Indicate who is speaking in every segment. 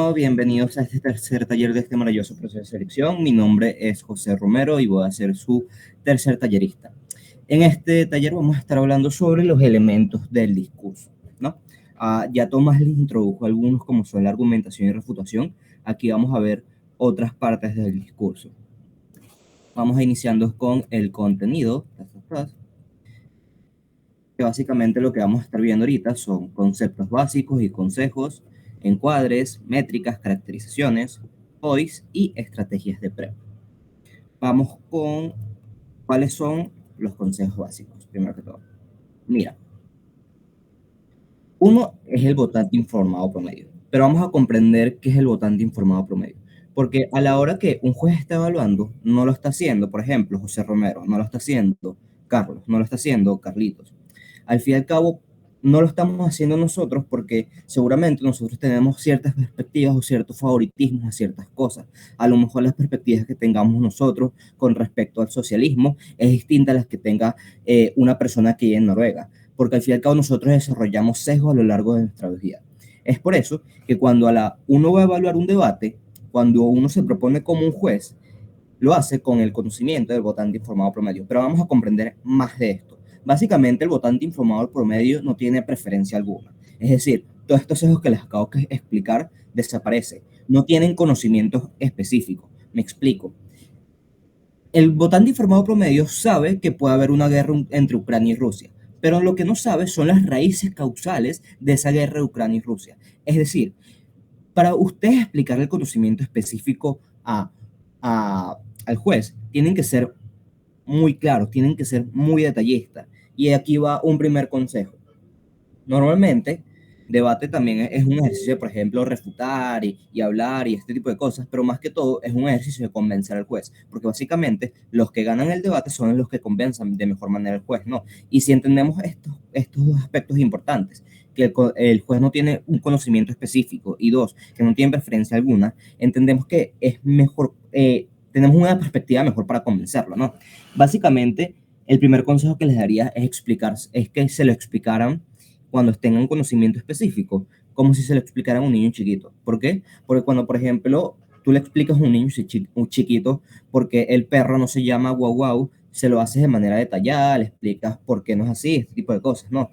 Speaker 1: Hola, bienvenidos a este tercer taller de este maravilloso proceso de selección. Mi nombre es José Romero y voy a ser su tercer tallerista. En este taller vamos a estar hablando sobre los elementos del discurso, ¿no? Ya Tomás les introdujo algunos como son la argumentación y refutación. Aquí vamos a ver otras partes del discurso. Vamos a iniciando con el contenido, que básicamente lo que vamos a estar viendo ahorita son conceptos básicos y consejos, encuadres, métricas, caracterizaciones, POIs y estrategias de PREP. Vamos con cuáles son los consejos básicos, primero que todo. Mira, uno es el votante informado promedio, pero vamos a comprender qué es el votante informado promedio. Porque a la hora que un juez está evaluando, no lo está haciendo, por ejemplo, José Romero, no lo está haciendo Carlos, no lo está haciendo Carlitos. Al fin y al cabo, no lo estamos haciendo nosotros porque seguramente nosotros tenemos ciertas perspectivas o ciertos favoritismos a ciertas cosas. A lo mejor las perspectivas que tengamos nosotros con respecto al socialismo es distinta a las que tenga una persona que vive en Noruega, porque al fin y al cabo nosotros desarrollamos sesgos a lo largo de nuestra vida. Es por eso que cuando uno va a evaluar un debate, cuando uno se propone como un juez, lo hace con el conocimiento del votante informado promedio. Pero vamos a comprender más de esto. Básicamente, el votante informado promedio no tiene preferencia alguna. Es decir, todos estos sesgos que les acabo de explicar desaparecen. No tienen conocimientos específicos. Me explico. El votante informado promedio sabe que puede haber una guerra entre Ucrania y Rusia, pero lo que no sabe son las raíces causales de esa guerra de Ucrania y Rusia. Es decir, para ustedes explicar el conocimiento específico al juez, tienen que ser muy claros, tienen que ser muy detallistas. Y aquí va un primer consejo. Normalmente, debate también es un ejercicio de, por ejemplo, refutar y hablar y este tipo de cosas, pero más que todo es un ejercicio de convencer al juez, porque básicamente los que ganan el debate son los que convenzan de mejor manera al juez, ¿no? Y si entendemos estos dos aspectos importantes, que el juez no tiene un conocimiento específico y dos, que no tiene preferencia alguna, entendemos que es mejor, tenemos una perspectiva mejor para convencerlo, ¿no? Básicamente, el primer consejo que les daría es que se lo explicaran cuando tengan conocimiento específico, como si se lo explicaran a un niño chiquito. ¿Por qué? Porque cuando, por ejemplo, tú le explicas a un niño un chiquito porque el perro no se llama guau guau, se lo haces de manera detallada, le explicas por qué no es así, este tipo de cosas, ¿no?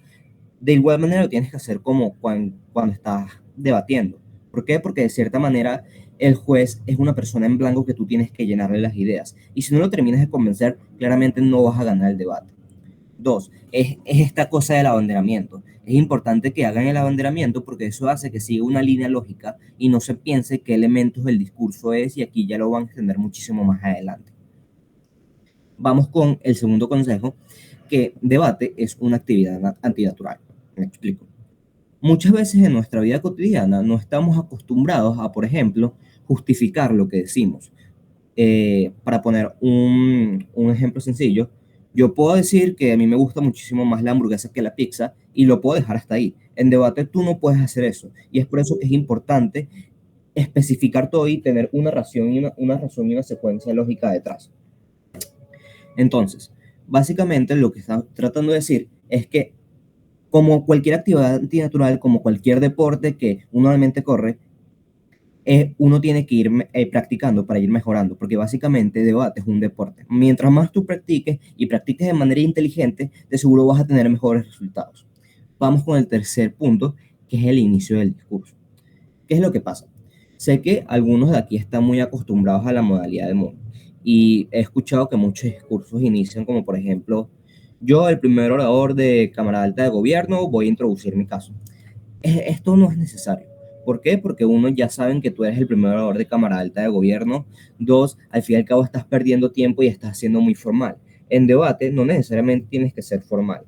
Speaker 1: De igual manera lo tienes que hacer como cuando estás debatiendo. ¿Por qué? Porque de cierta manera el juez es una persona en blanco que tú tienes que llenarle las ideas. Y si no lo terminas de convencer, claramente no vas a ganar el debate. Dos, es esta cosa del abanderamiento. Es importante que hagan el abanderamiento porque eso hace que siga una línea lógica y no se piense qué elementos del discurso es, y aquí ya lo van a extender muchísimo más adelante. Vamos con el segundo consejo, que debate es una actividad antinatural. Me explico. Muchas veces en nuestra vida cotidiana no estamos acostumbrados a, por ejemplo, justificar lo que decimos. Para poner un ejemplo sencillo, yo puedo decir que a mí me gusta muchísimo más la hamburguesa que la pizza y lo puedo dejar hasta ahí. En debate tú no puedes hacer eso. Y es por eso que es importante especificar todo y tener una razón una razón y una secuencia lógica detrás. Entonces, básicamente lo que está tratando de decir es que como cualquier actividad antinatural, como cualquier deporte que uno realmente corre, uno tiene que ir practicando para ir mejorando, porque básicamente debate es un deporte. Mientras más tú practiques y practiques de manera inteligente, de seguro vas a tener mejores resultados. Vamos con el tercer punto, que es el inicio del discurso. ¿Qué es lo que pasa? Sé que algunos de aquí están muy acostumbrados a la modalidad de Moon y he escuchado que muchos discursos inician como, por ejemplo, yo, el primer orador de Cámara Alta de Gobierno, voy a introducir mi caso. Esto no es necesario. ¿Por qué? Porque uno, ya saben que tú eres el primer orador de Cámara Alta de Gobierno. Dos, al fin y al cabo estás perdiendo tiempo y estás siendo muy formal. En debate no necesariamente tienes que ser formal.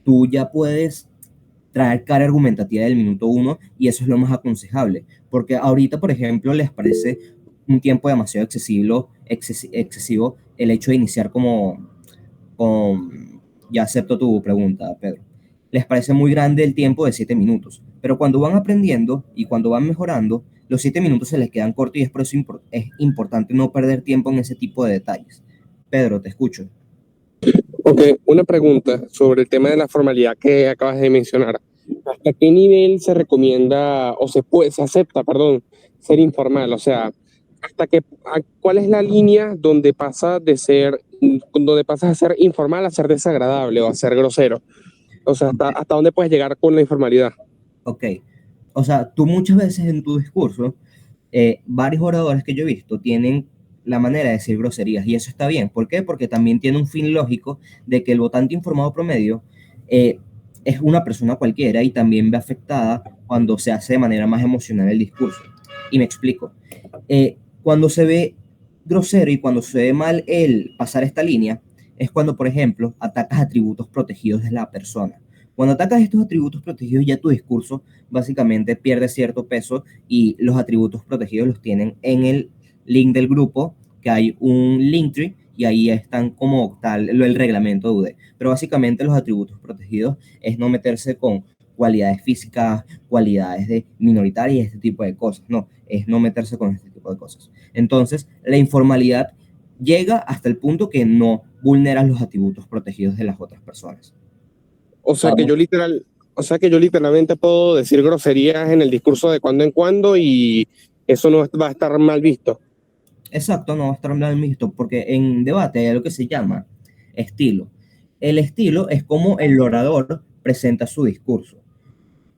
Speaker 1: Tú ya puedes traer cara argumentativa del minuto uno y eso es lo más aconsejable. Porque ahorita, por ejemplo, les parece un tiempo demasiado excesivo el hecho de iniciar ya acepto tu pregunta, Pedro. Les parece muy grande el tiempo de 7 minutos, pero cuando van aprendiendo y cuando van mejorando, los 7 minutos se les quedan cortos y es por eso es importante no perder tiempo en ese tipo de detalles. Pedro, te escucho.
Speaker 2: Ok, una pregunta sobre el tema de la formalidad que acabas de mencionar. ¿Hasta qué nivel se recomienda o se acepta, perdón, ser informal? O sea, ¿cuál es la línea donde pasas a ser informal a ser desagradable o a ser grosero? O sea,
Speaker 1: Ok,
Speaker 2: ¿hasta dónde puedes llegar con la informalidad?
Speaker 1: ok. O sea, tú muchas veces en tu discurso, varios oradores que yo he visto tienen la manera de decir groserías y eso está bien. ¿Por qué? Porque también tiene un fin lógico de que el votante informado promedio eh, es una persona cualquiera y también ve afectada cuando se hace de manera más emocional el discurso. Y me explico. Cuando se ve grosero y cuando se ve mal el pasar esta línea, es cuando, por ejemplo, atacas atributos protegidos de la persona. Cuando atacas estos atributos protegidos, ya tu discurso básicamente pierde cierto peso y los atributos protegidos los tienen en el link del grupo, que hay un Linktree y ahí están como tal el reglamento de UD. Pero básicamente los atributos protegidos es no meterse con cualidades físicas, cualidades de minoritarias y este tipo de cosas. No, es no meterse con este tipo de cosas. Entonces, la informalidad llega hasta el punto que no vulneras los atributos protegidos de las otras personas.
Speaker 2: O sea que
Speaker 1: Vamos.
Speaker 2: yo literal, o sea que yo literalmente puedo decir groserías en el discurso de cuando en cuando y eso no va a estar mal visto.
Speaker 1: Exacto, no va a estar mal visto, porque en debate hay algo que se llama estilo. El estilo es como el orador presenta su discurso.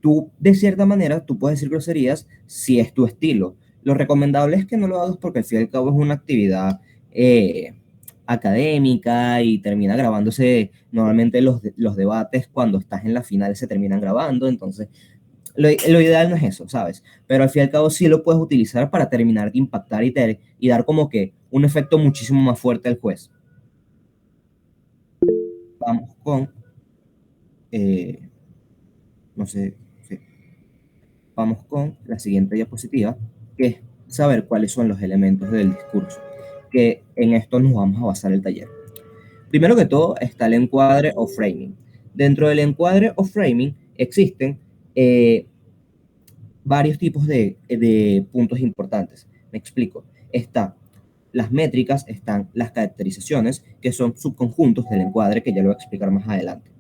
Speaker 1: Tú, de cierta manera, tú puedes decir groserías si es tu estilo. Lo recomendable es que no lo hagas porque al fin y al cabo es una actividad eh, académica y termina grabándose. Normalmente los debates cuando estás en la final se terminan grabando, entonces lo ideal no es eso, ¿sabes? Pero al fin y al cabo sí lo puedes utilizar para terminar de impactar y dar como que un efecto muchísimo más fuerte al juez. Vamos con, eh, no sé, sí, vamos con la siguiente diapositiva, que es saber cuáles son los elementos del discurso, que en esto nos vamos a basar el taller. Primero que todo está el encuadre o framing. Dentro del encuadre o framing existen eh, varios tipos de puntos importantes. Me explico. Está las métricas, están las caracterizaciones, que son subconjuntos del encuadre, que ya lo voy a explicar más adelante.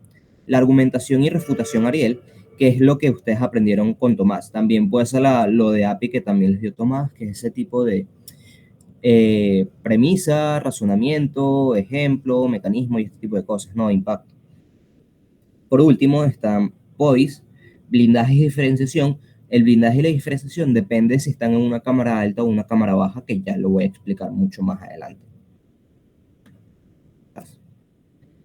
Speaker 1: La argumentación y refutación Ariel, que es lo que ustedes aprendieron con Tomás. También puede ser lo de API que también les dio Tomás, que es ese tipo de premisa, razonamiento, ejemplo, mecanismo y este tipo de cosas, no impacto. Por último, están POIs, blindaje y diferenciación. El blindaje y la diferenciación depende si están en una cámara alta o una cámara baja, que ya lo voy a explicar mucho más adelante.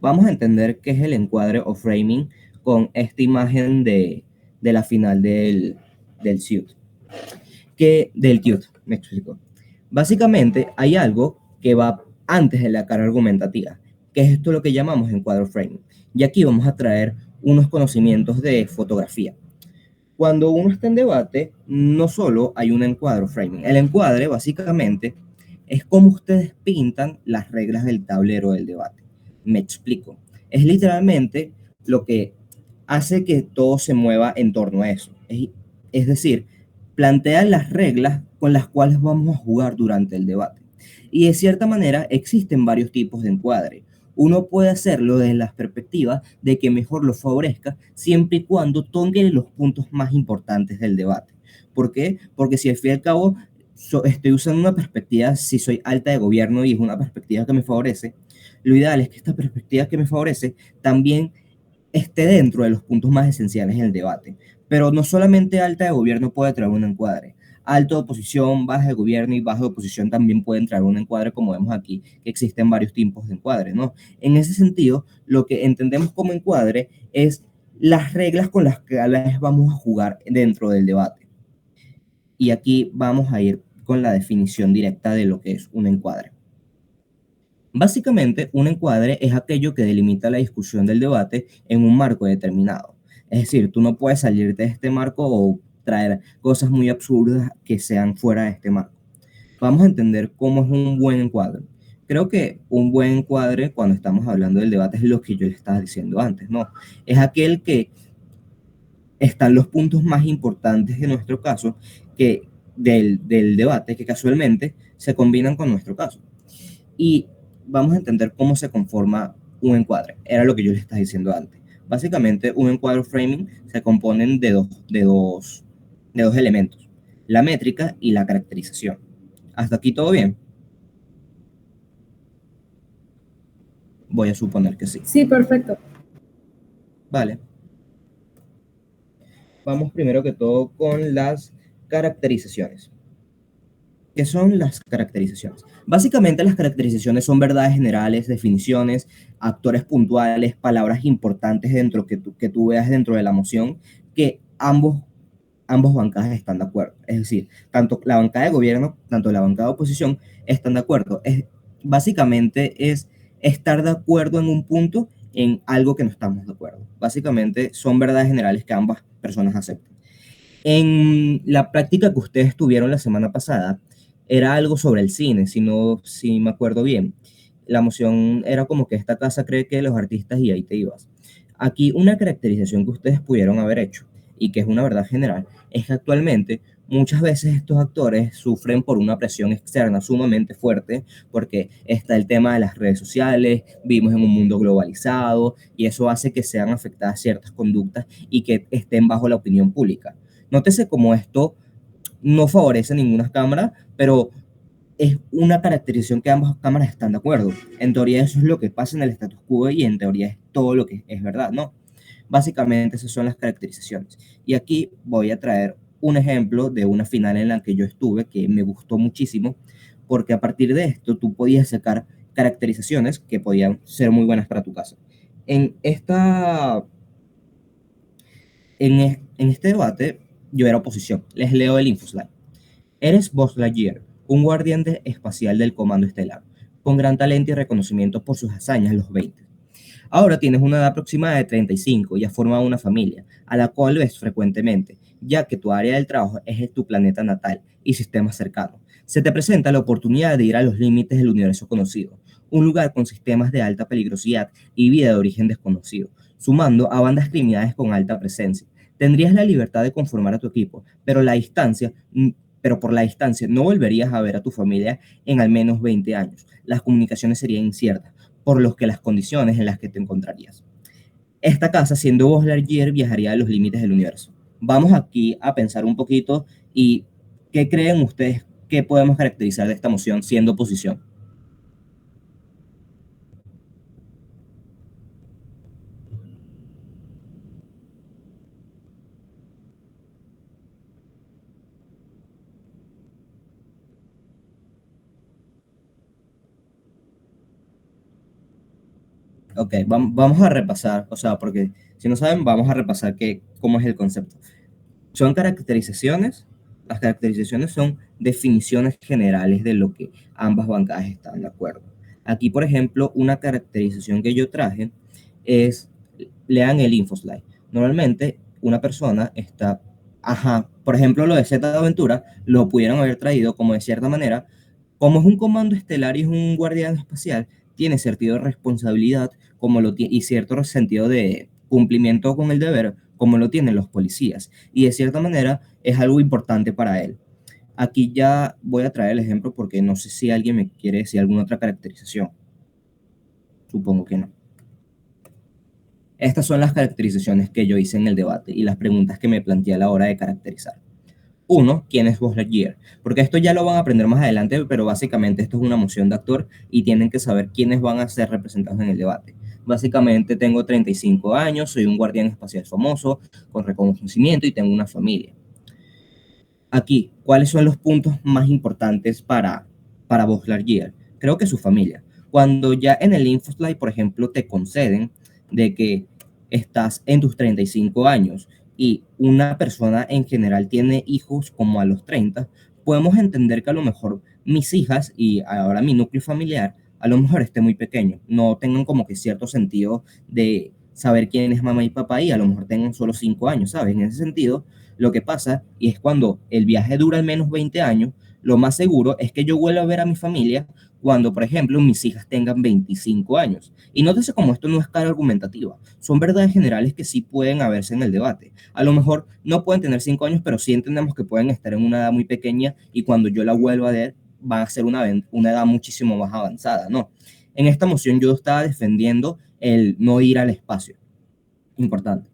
Speaker 1: Vamos a entender qué es el encuadre o framing con esta imagen de la final del suit, del TUT, me explico. Básicamente hay algo que va antes de la cara argumentativa, que es esto lo que llamamos encuadre framing. Y aquí vamos a traer unos conocimientos de fotografía. Cuando uno está en debate, no solo hay un encuadre framing. El encuadre, básicamente, es como ustedes pintan las reglas del tablero del debate. Me explico. Es literalmente lo que hace que todo se mueva en torno a eso. Es decir, plantean las reglas con las cuales vamos a jugar durante el debate. Y de cierta manera existen varios tipos de encuadre. Uno puede hacerlo desde la perspectiva de que mejor lo favorezca siempre y cuando toque los puntos más importantes del debate. ¿Por qué? Porque si al fin y al cabo estoy usando una perspectiva, si soy alta de gobierno y es una perspectiva que me favorece, lo ideal es que esta perspectiva que me favorece también esté dentro de los puntos más esenciales en el debate. Pero no solamente alta de gobierno puede traer un encuadre. Alto de oposición, baja de gobierno y baja de oposición también pueden traer un encuadre, como vemos aquí, que existen varios tipos de encuadre, ¿no? En ese sentido, lo que entendemos como encuadre es las reglas con las que vamos a jugar dentro del debate. Y aquí vamos a ir con la definición directa de lo que es un encuadre. Básicamente, un encuadre es aquello que delimita la discusión del debate en un marco determinado. Es decir, tú no puedes salirte de este marco o traer cosas muy absurdas que sean fuera de este marco. Vamos a entender cómo es un buen encuadre. Creo que un buen encuadre, cuando estamos hablando del debate, es lo que yo le estaba diciendo antes, ¿no? Es aquel que están los puntos más importantes de nuestro caso, que del debate, que casualmente se combinan con nuestro caso. Y vamos a entender cómo se conforma un encuadre. Era lo que yo les estaba diciendo antes. Básicamente, un encuadro framing se componen de dos elementos, la métrica y la caracterización. ¿Hasta aquí todo bien? Voy a suponer que sí.
Speaker 3: Sí, perfecto.
Speaker 1: Vale. Vamos primero que todo con las caracterizaciones. ¿Qué son las caracterizaciones? Básicamente las caracterizaciones son verdades generales, definiciones, actores puntuales, palabras importantes dentro que tú veas dentro de la moción, que ambos bancadas están de acuerdo. Es decir, tanto la bancada de gobierno, tanto la bancada de oposición están de acuerdo. Básicamente es estar de acuerdo en un punto en algo que no estamos de acuerdo. Básicamente son verdades generales que ambas personas aceptan. En la práctica que ustedes tuvieron la semana pasada, era algo sobre el cine, si me acuerdo bien. La moción era como que esta casa cree que los artistas y ahí te ibas. Aquí una caracterización que ustedes pudieron haber hecho y que es una verdad general es que actualmente muchas veces estos actores sufren por una presión externa sumamente fuerte porque está el tema de las redes sociales, vivimos en un mundo globalizado y eso hace que sean afectadas ciertas conductas y que estén bajo la opinión pública. Nótese cómo esto no favorece ninguna cámara, pero es una caracterización que ambas cámaras están de acuerdo. En teoría eso es lo que pasa en el status quo y en teoría es todo lo que es verdad, ¿no? Básicamente esas son las caracterizaciones. Y aquí voy a traer un ejemplo de una final en la que yo estuve que me gustó muchísimo, porque a partir de esto tú podías sacar caracterizaciones que podían ser muy buenas para tu casa. En, esta, en este debate yo era oposición. Les leo el infoslide. Eres Buzz Lightyear, un guardián espacial del Comando Estelar, con gran talento y reconocimiento por sus hazañas en los 20. Ahora tienes una edad aproximada de 35 y has formado una familia, a la cual ves frecuentemente, ya que tu área del trabajo es tu planeta natal y sistema cercano. Se te presenta la oportunidad de ir a los límites del universo conocido, un lugar con sistemas de alta peligrosidad y vida de origen desconocido, sumando a bandas criminales con alta presencia. Tendrías la libertad de conformar a tu equipo, pero por la distancia no volverías a ver a tu familia en al menos 20 años. Las comunicaciones serían inciertas, por lo que las condiciones en las que te encontrarías. Esta casa, siendo Buzz Lightyear, viajaría a los límites del universo. Vamos aquí a pensar un poquito y ¿qué creen ustedes que podemos caracterizar de esta moción siendo oposición? Ok, vamos a repasar, o sea, porque si no saben, vamos a repasar cómo es el concepto. Son caracterizaciones, las caracterizaciones son definiciones generales de lo que ambas bancadas están de acuerdo. Aquí, por ejemplo, una caracterización que yo traje es, lean el infoslide. Normalmente, una persona está, por ejemplo, lo de Z de Aventura, lo pudieron haber traído como de cierta manera, como es un comando estelar y es un guardián espacial, tiene sentido de responsabilidad y cierto sentido de cumplimiento con el deber, como lo tienen los policías. Y de cierta manera es algo importante para él. Aquí ya voy a traer el ejemplo porque no sé si alguien me quiere decir alguna otra caracterización. Supongo que no. Estas son las caracterizaciones que yo hice en el debate y las preguntas que me planteé a la hora de caracterizar. Uno, ¿quién es Buzz Lightyear? Porque esto ya lo van a aprender más adelante, pero básicamente esto es una moción de actor y tienen que saber quiénes van a ser representados en el debate. Básicamente tengo 35 años, soy un guardián espacial famoso, con reconocimiento y tengo una familia. Aquí, ¿cuáles son los puntos más importantes para Buzz Lightyear? Creo que su familia. Cuando ya en el InfoSlide, por ejemplo, te conceden de que estás en tus 35 años y una persona en general tiene hijos como a los 30, podemos entender que a lo mejor mis hijas y ahora mi núcleo familiar a lo mejor esté muy pequeño, no tengan como que cierto sentido de saber quién es mamá y papá y a lo mejor tengan solo 5 años, ¿sabes? En ese sentido, lo que pasa y es cuando el viaje dura al menos 20 años, lo más seguro es que yo vuelva a ver a mi familia cuando, por ejemplo, mis hijas tengan 25 años. Y nótese como esto no es cara argumentativa, son verdades generales que sí pueden haberse en el debate. A lo mejor no pueden tener 5 años, pero sí entendemos que pueden estar en una edad muy pequeña y cuando yo la vuelva a ver va a ser una edad muchísimo más avanzada, ¿no? En esta moción yo estaba defendiendo el no ir al espacio. importante.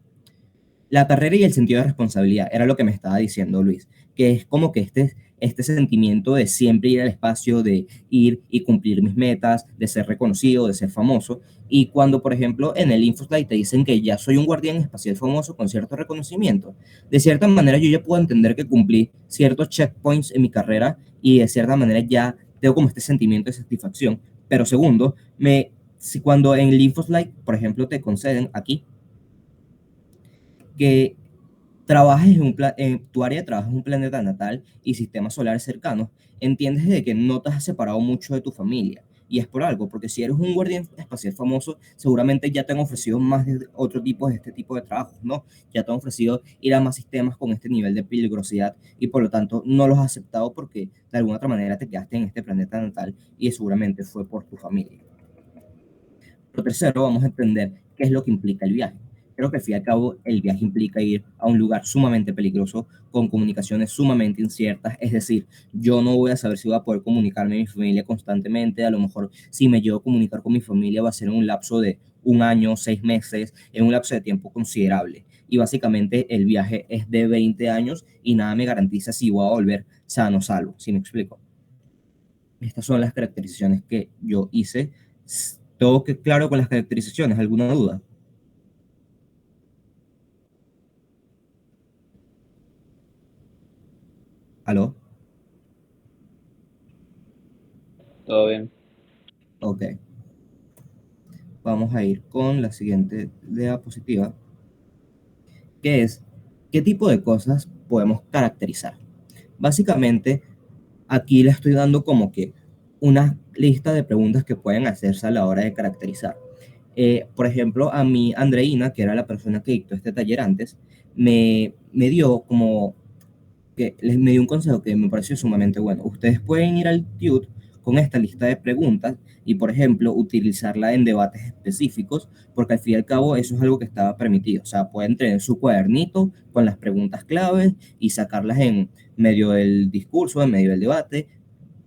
Speaker 1: La carrera y el sentido de responsabilidad, era lo que me estaba diciendo Luis, que es como que este sentimiento de siempre ir al espacio, de ir y cumplir mis metas, de ser reconocido, de ser famoso. Y cuando, por ejemplo, en el InfoSlide te dicen que ya soy un guardián espacial famoso con cierto reconocimiento, de cierta manera yo ya puedo entender que cumplí ciertos checkpoints en mi carrera y de cierta manera ya tengo como este sentimiento de satisfacción. Pero segundo, si cuando en el InfoSlide, por ejemplo, te conceden aquí que trabajes en tu área de trabajo es un planeta natal y sistemas solares cercanos, entiendes de que no te has separado mucho de tu familia. Y es por algo, porque si eres un guardián espacial famoso, seguramente ya te han ofrecido más de otro tipo de este tipo de trabajos, ¿no? Ya te han ofrecido ir a más sistemas con este nivel de peligrosidad y por lo tanto no los has aceptado porque de alguna otra manera te quedaste en este planeta natal y seguramente fue por tu familia. Lo tercero, vamos a entender qué es lo que implica el viaje. Creo que al fin y al cabo el viaje implica ir a un lugar sumamente peligroso, con comunicaciones sumamente inciertas, es decir, yo no voy a saber si voy a poder comunicarme a mi familia constantemente, a lo mejor si me llevo a comunicar con mi familia va a ser en un lapso de un año, 6 meses, en un lapso de tiempo considerable. Y básicamente el viaje es de 20 años y nada me garantiza si voy a volver sano o salvo, ¿sí me explico? Estas son las caracterizaciones que yo hice. ¿Todo que claro con las caracterizaciones? ¿Alguna duda? ¿Aló?
Speaker 3: Todo bien.
Speaker 1: Ok. Vamos a ir con la siguiente diapositiva, que es qué tipo de cosas podemos caracterizar. Básicamente, aquí le estoy dando como que una lista de preguntas que pueden hacerse a la hora de caracterizar. Por ejemplo, a mí, Andreina, que era la persona que dictó este taller antes, me dio como me dio un consejo que me pareció sumamente bueno. Ustedes pueden ir al TUT con esta lista de preguntas y, por ejemplo, utilizarla en debates específicos, porque al fin y al cabo eso es algo que estaba permitido. O sea, pueden tener su cuadernito con las preguntas claves y sacarlas en medio del discurso, en medio del debate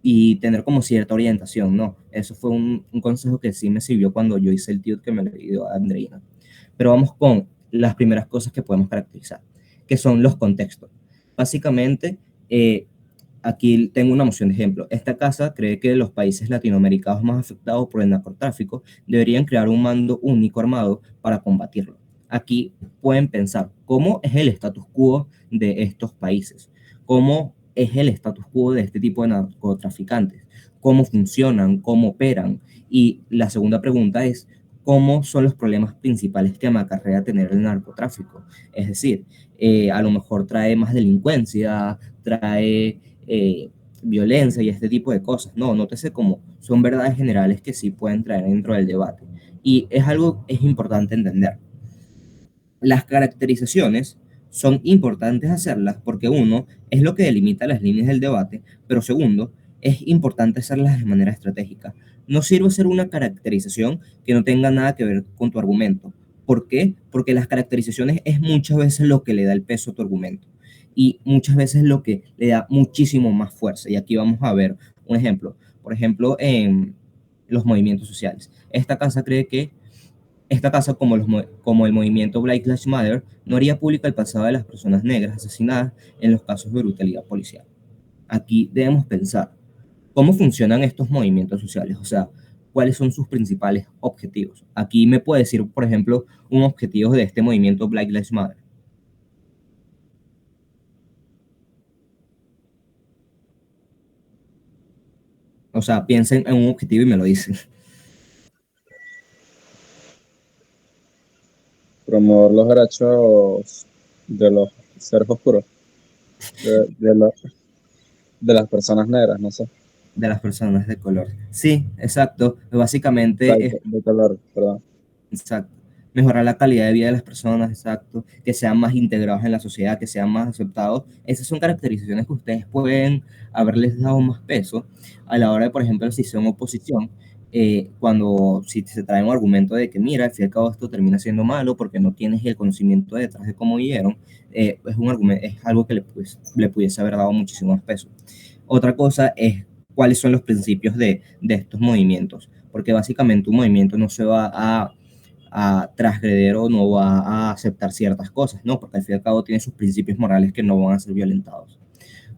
Speaker 1: y tener como cierta orientación, ¿no? Eso fue un consejo que sí me sirvió cuando yo hice el TUT que me lo dio Andreina. Pero vamos con las primeras cosas que podemos caracterizar, que son los contextos. Básicamente, aquí tengo una moción de ejemplo. Esta casa cree que los países latinoamericanos más afectados por el narcotráfico deberían crear un mando único armado para combatirlo. Aquí pueden pensar cómo es el status quo de estos países, cómo es el status quo de este tipo de narcotraficantes, cómo funcionan, cómo operan. Y la segunda pregunta es, ¿cómo son los problemas principales que me acarrea tener el narcotráfico? Es decir, a lo mejor trae más delincuencia, trae violencia y este tipo de cosas. No, nótese como son verdades generales que sí pueden traer dentro del debate. Y es algo es importante entender. Las caracterizaciones son importantes hacerlas porque uno, es lo que delimita las líneas del debate, pero segundo, es importante hacerlas de manera estratégica. No sirve hacer una caracterización que no tenga nada que ver con tu argumento. ¿Por qué? Porque las caracterizaciones es muchas veces lo que le da el peso a tu argumento y muchas veces lo que le da muchísimo más fuerza. Y aquí vamos a ver un ejemplo. Por ejemplo, en los movimientos sociales. Esta casa cree que esta casa, como el movimiento Black Lives Matter, no haría pública el pasado de las personas negras asesinadas en los casos de brutalidad policial. Aquí debemos pensar cómo funcionan estos movimientos sociales, o sea, cuáles son sus principales objetivos. Aquí me puede decir, por ejemplo, un objetivo de este movimiento Black Lives Matter. O sea, piensen en un objetivo y me lo dicen.
Speaker 4: Promover los derechos de los seres oscuros, de de las personas negras, no sé,
Speaker 1: De las personas de color. Sí, exacto. Básicamente es
Speaker 4: de color, perdón.
Speaker 1: exacto. Mejorar la calidad de vida de las personas, exacto. Que sean más integrados en la sociedad, que sean más aceptados. Esas son caracterizaciones que ustedes pueden haberles dado más peso a la hora de, por ejemplo, si son oposición, cuando si se trae un argumento de que, mira, al fin y al cabo esto termina siendo malo porque no tienes el conocimiento detrás de cómo vieron, es un argumento, es algo que le pudiese haber dado muchísimo más peso. Otra cosa es cuáles son los principios de estos movimientos, porque básicamente un movimiento no se va a transgreder o no va a aceptar ciertas cosas, ¿no? Porque al fin y al cabo tiene sus principios morales que no van a ser violentados.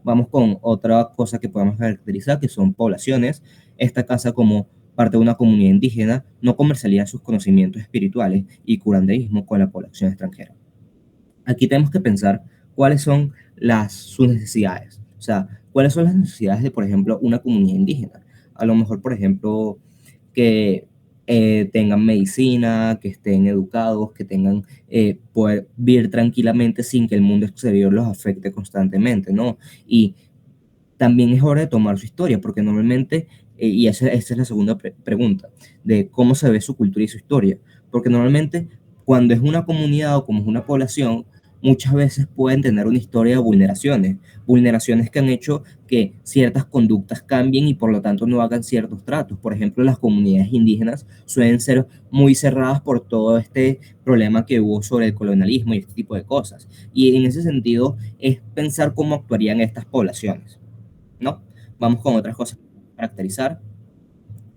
Speaker 1: Vamos con otra cosa que podemos caracterizar, que son poblaciones. Esta casa, como parte de una comunidad indígena, no comercializa sus conocimientos espirituales y curanderismo con la población extranjera. Aquí tenemos que pensar cuáles son sus necesidades. O sea, cuáles son las necesidades de, por ejemplo, una comunidad indígena. A lo mejor, por ejemplo, que tengan medicina, que estén educados, que tengan poder vivir tranquilamente sin que el mundo exterior los afecte constantemente, ¿no? Y también es hora de tomar su historia, porque normalmente, y esa es la segunda pregunta, de cómo se ve su cultura y su historia, porque normalmente cuando es una comunidad o como es una población, muchas veces pueden tener una historia de vulneraciones, vulneraciones que han hecho que ciertas conductas cambien y por lo tanto no hagan ciertos tratos. Por ejemplo, las comunidades indígenas suelen ser muy cerradas por todo este problema que hubo sobre el colonialismo y este tipo de cosas. Y en ese sentido es pensar cómo actuarían estas poblaciones, ¿no? Vamos con otras cosas para caracterizar,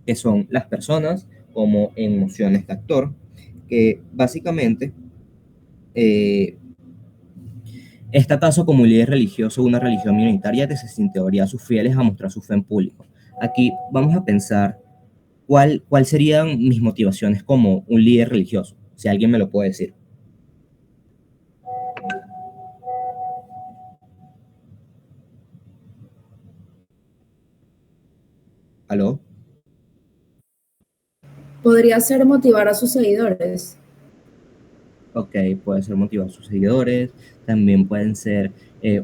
Speaker 1: que son las personas como emociones de actor, que básicamente eh, está caso como un líder religioso de una religión minoritaria que se sintió a sus fieles a mostrar su fe en público. Aquí vamos a pensar cuál serían mis motivaciones como un líder religioso, si alguien me lo puede decir. ¿Aló?
Speaker 5: Podría ser motivar a sus seguidores.
Speaker 1: Ok, puede ser motivar a sus seguidores, también pueden ser,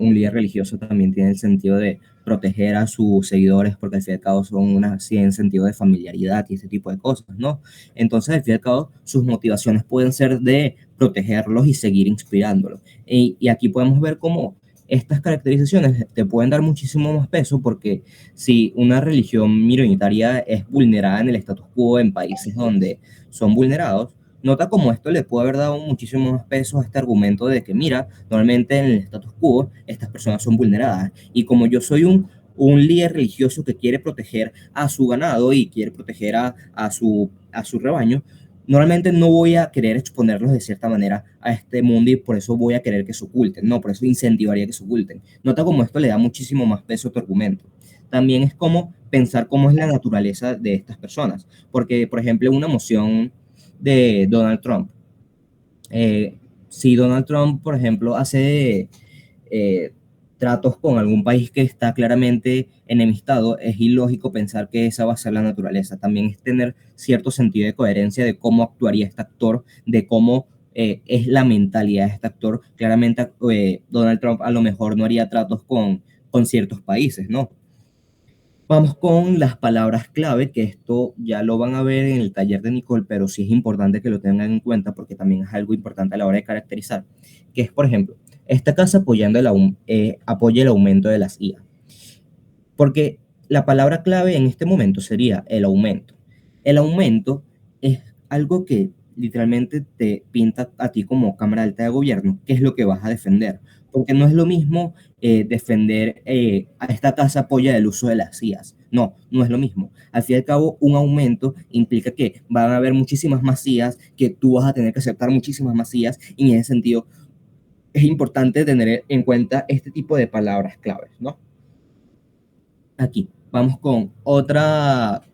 Speaker 1: un líder religioso también tiene el sentido de proteger a sus seguidores porque al fin y al cabo son así en sentido de familiaridad y ese tipo de cosas, ¿no? Entonces al fin y al cabo sus motivaciones pueden ser de protegerlos y seguir inspirándolos. Y aquí podemos ver cómo estas caracterizaciones te pueden dar muchísimo más peso porque si una religión minoritaria es vulnerada en el status quo en países donde son vulnerados, nota como esto le puede haber dado muchísimo más peso a este argumento de que, mira, normalmente en el status quo estas personas son vulneradas. Y como yo soy un líder religioso que quiere proteger a su ganado y quiere proteger a su rebaño, normalmente no voy a querer exponerlos de cierta manera a este mundo y por eso voy a querer que se oculten. No, por eso incentivaría que se oculten. Nota como esto le da muchísimo más peso a tu argumento. También es como pensar cómo es la naturaleza de estas personas. Porque, por ejemplo, una emoción de Donald Trump. Si Donald Trump, por ejemplo, hace tratos con algún país que está claramente enemistado, es ilógico pensar que esa va a ser la naturaleza. También es tener cierto sentido de coherencia de cómo actuaría este actor, de cómo es la mentalidad de este actor. Claramente Donald Trump a lo mejor no haría tratos con ciertos países, ¿no? Vamos con las palabras clave, que esto ya lo van a ver en el taller de Nicole, pero sí es importante que lo tengan en cuenta porque también es algo importante a la hora de caracterizar, que es, por ejemplo, esta casa apoya el aumento de las IA, porque la palabra clave en este momento sería el aumento. El aumento es algo que literalmente te pinta a ti como Cámara Alta de Gobierno, qué es lo que vas a defender, porque no es lo mismo defender a esta casa apoya el uso de las IAs. No, no es lo mismo. Al fin y al cabo, un aumento implica que van a haber muchísimas más IAs, que tú vas a tener que aceptar muchísimas más IAs, y en ese sentido es importante tener en cuenta este tipo de palabras claves, ¿no? Aquí vamos con otra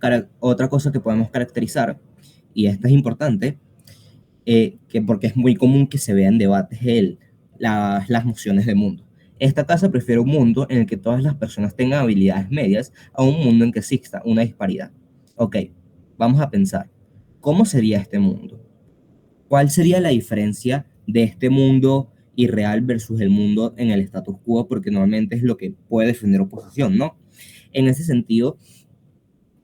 Speaker 1: cosa que podemos caracterizar, y esta es importante, que porque es muy común que se vean debates las nociones de mundo. Esta casa prefiere un mundo en el que todas las personas tengan habilidades medias a un mundo en que exista una disparidad. Ok, vamos a pensar, ¿cómo sería este mundo? ¿Cuál sería la diferencia de este mundo irreal versus el mundo en el status quo? Porque normalmente es lo que puede defender oposición, ¿no? En ese sentido,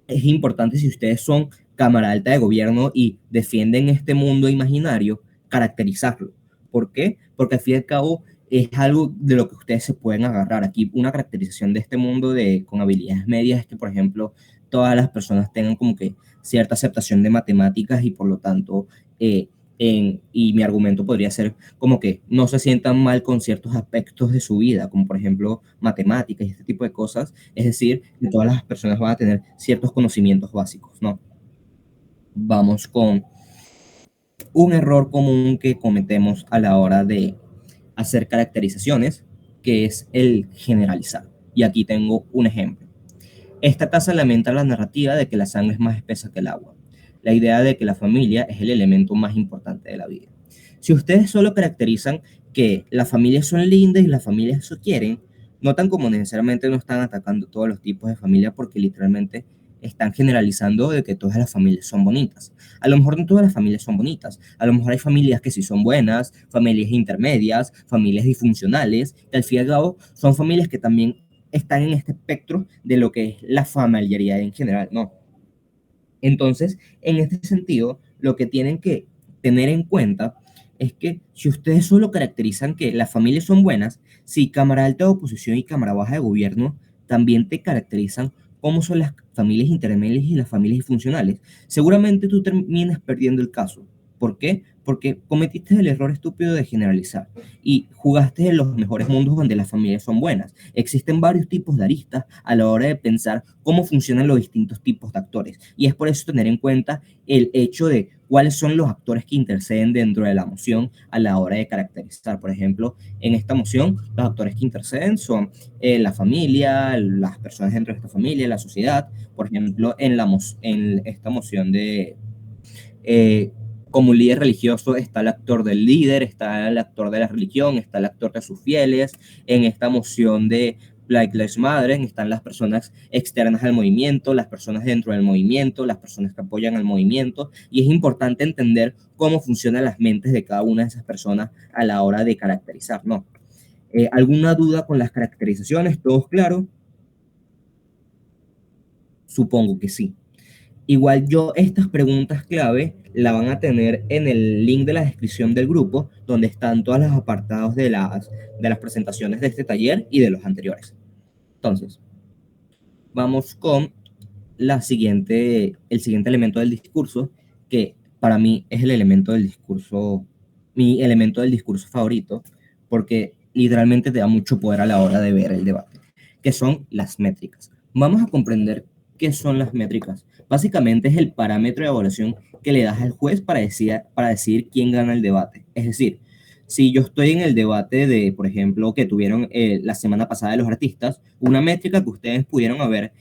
Speaker 1: es importante si ustedes son cámara alta de gobierno y defienden este mundo imaginario, caracterizarlo. ¿Por qué? Porque al fin y al cabo es algo de lo que ustedes se pueden agarrar. Aquí una caracterización de este mundo con habilidades medias es que, por ejemplo, todas las personas tengan como que cierta aceptación de matemáticas y por lo tanto, y mi argumento podría ser como que no se sientan mal con ciertos aspectos de su vida, como por ejemplo matemáticas y este tipo de cosas, es decir, que todas las personas van a tener ciertos conocimientos básicos, ¿no? Vamos con un error común que cometemos a la hora de hacer caracterizaciones, que es el generalizar. Y aquí tengo un ejemplo. Esta casa lamenta la narrativa de que la sangre es más espesa que el agua, la idea de que la familia es el elemento más importante de la vida. Si ustedes solo caracterizan que las familias son lindas y las familias eso quieren, notan como necesariamente no están atacando todos los tipos de familia porque literalmente están generalizando de que todas las familias son bonitas. A lo mejor no todas las familias son bonitas, a lo mejor hay familias que sí son buenas, familias intermedias, familias disfuncionales, que al fin y al cabo son familias que también están en este espectro de lo que es la familiaridad en general, ¿no? Entonces, en este sentido, lo que tienen que tener en cuenta es que si ustedes solo caracterizan que las familias son buenas, si cámara alta de oposición y cámara baja de gobierno también te caracterizan cómo son las familias intermedias y las familias disfuncionales, seguramente tú terminas perdiendo el caso. ¿Por qué? Porque cometiste el error estúpido de generalizar y jugaste en los mejores mundos donde las familias son buenas. Existen varios tipos de aristas a la hora de pensar cómo funcionan los distintos tipos de actores. Y es por eso tener en cuenta el hecho de cuáles son los actores que interceden dentro de la moción a la hora de caracterizar. Por ejemplo, en esta moción, los actores que interceden son la familia, las personas dentro de esta familia, la sociedad. Por ejemplo, en esta moción de... como líder religioso está el actor del líder, está el actor de la religión, está el actor de sus fieles. En esta moción de Black Lives Matter están las personas externas al movimiento, las personas dentro del movimiento, las personas que apoyan al movimiento, y es importante entender cómo funcionan las mentes de cada una de esas personas a la hora de caracterizar, ¿no? ¿Alguna duda con las caracterizaciones? ¿Todos claro? Supongo que sí. Igual yo estas preguntas clave la van a tener en el link de la descripción del grupo, donde están todos los apartados de las presentaciones de este taller y de los anteriores. Entonces, vamos con el siguiente elemento del discurso, que para mí es el elemento del discurso, mi elemento del discurso favorito, porque literalmente te da mucho poder a la hora de ver el debate, que son las métricas. Vamos a comprender qué son las métricas. Básicamente es el parámetro de evaluación que le das al juez para decidir quién gana el debate. Es decir, si yo estoy en el debate de, por ejemplo, que tuvieron la semana pasada de los artistas, una métrica que ustedes pudieron haber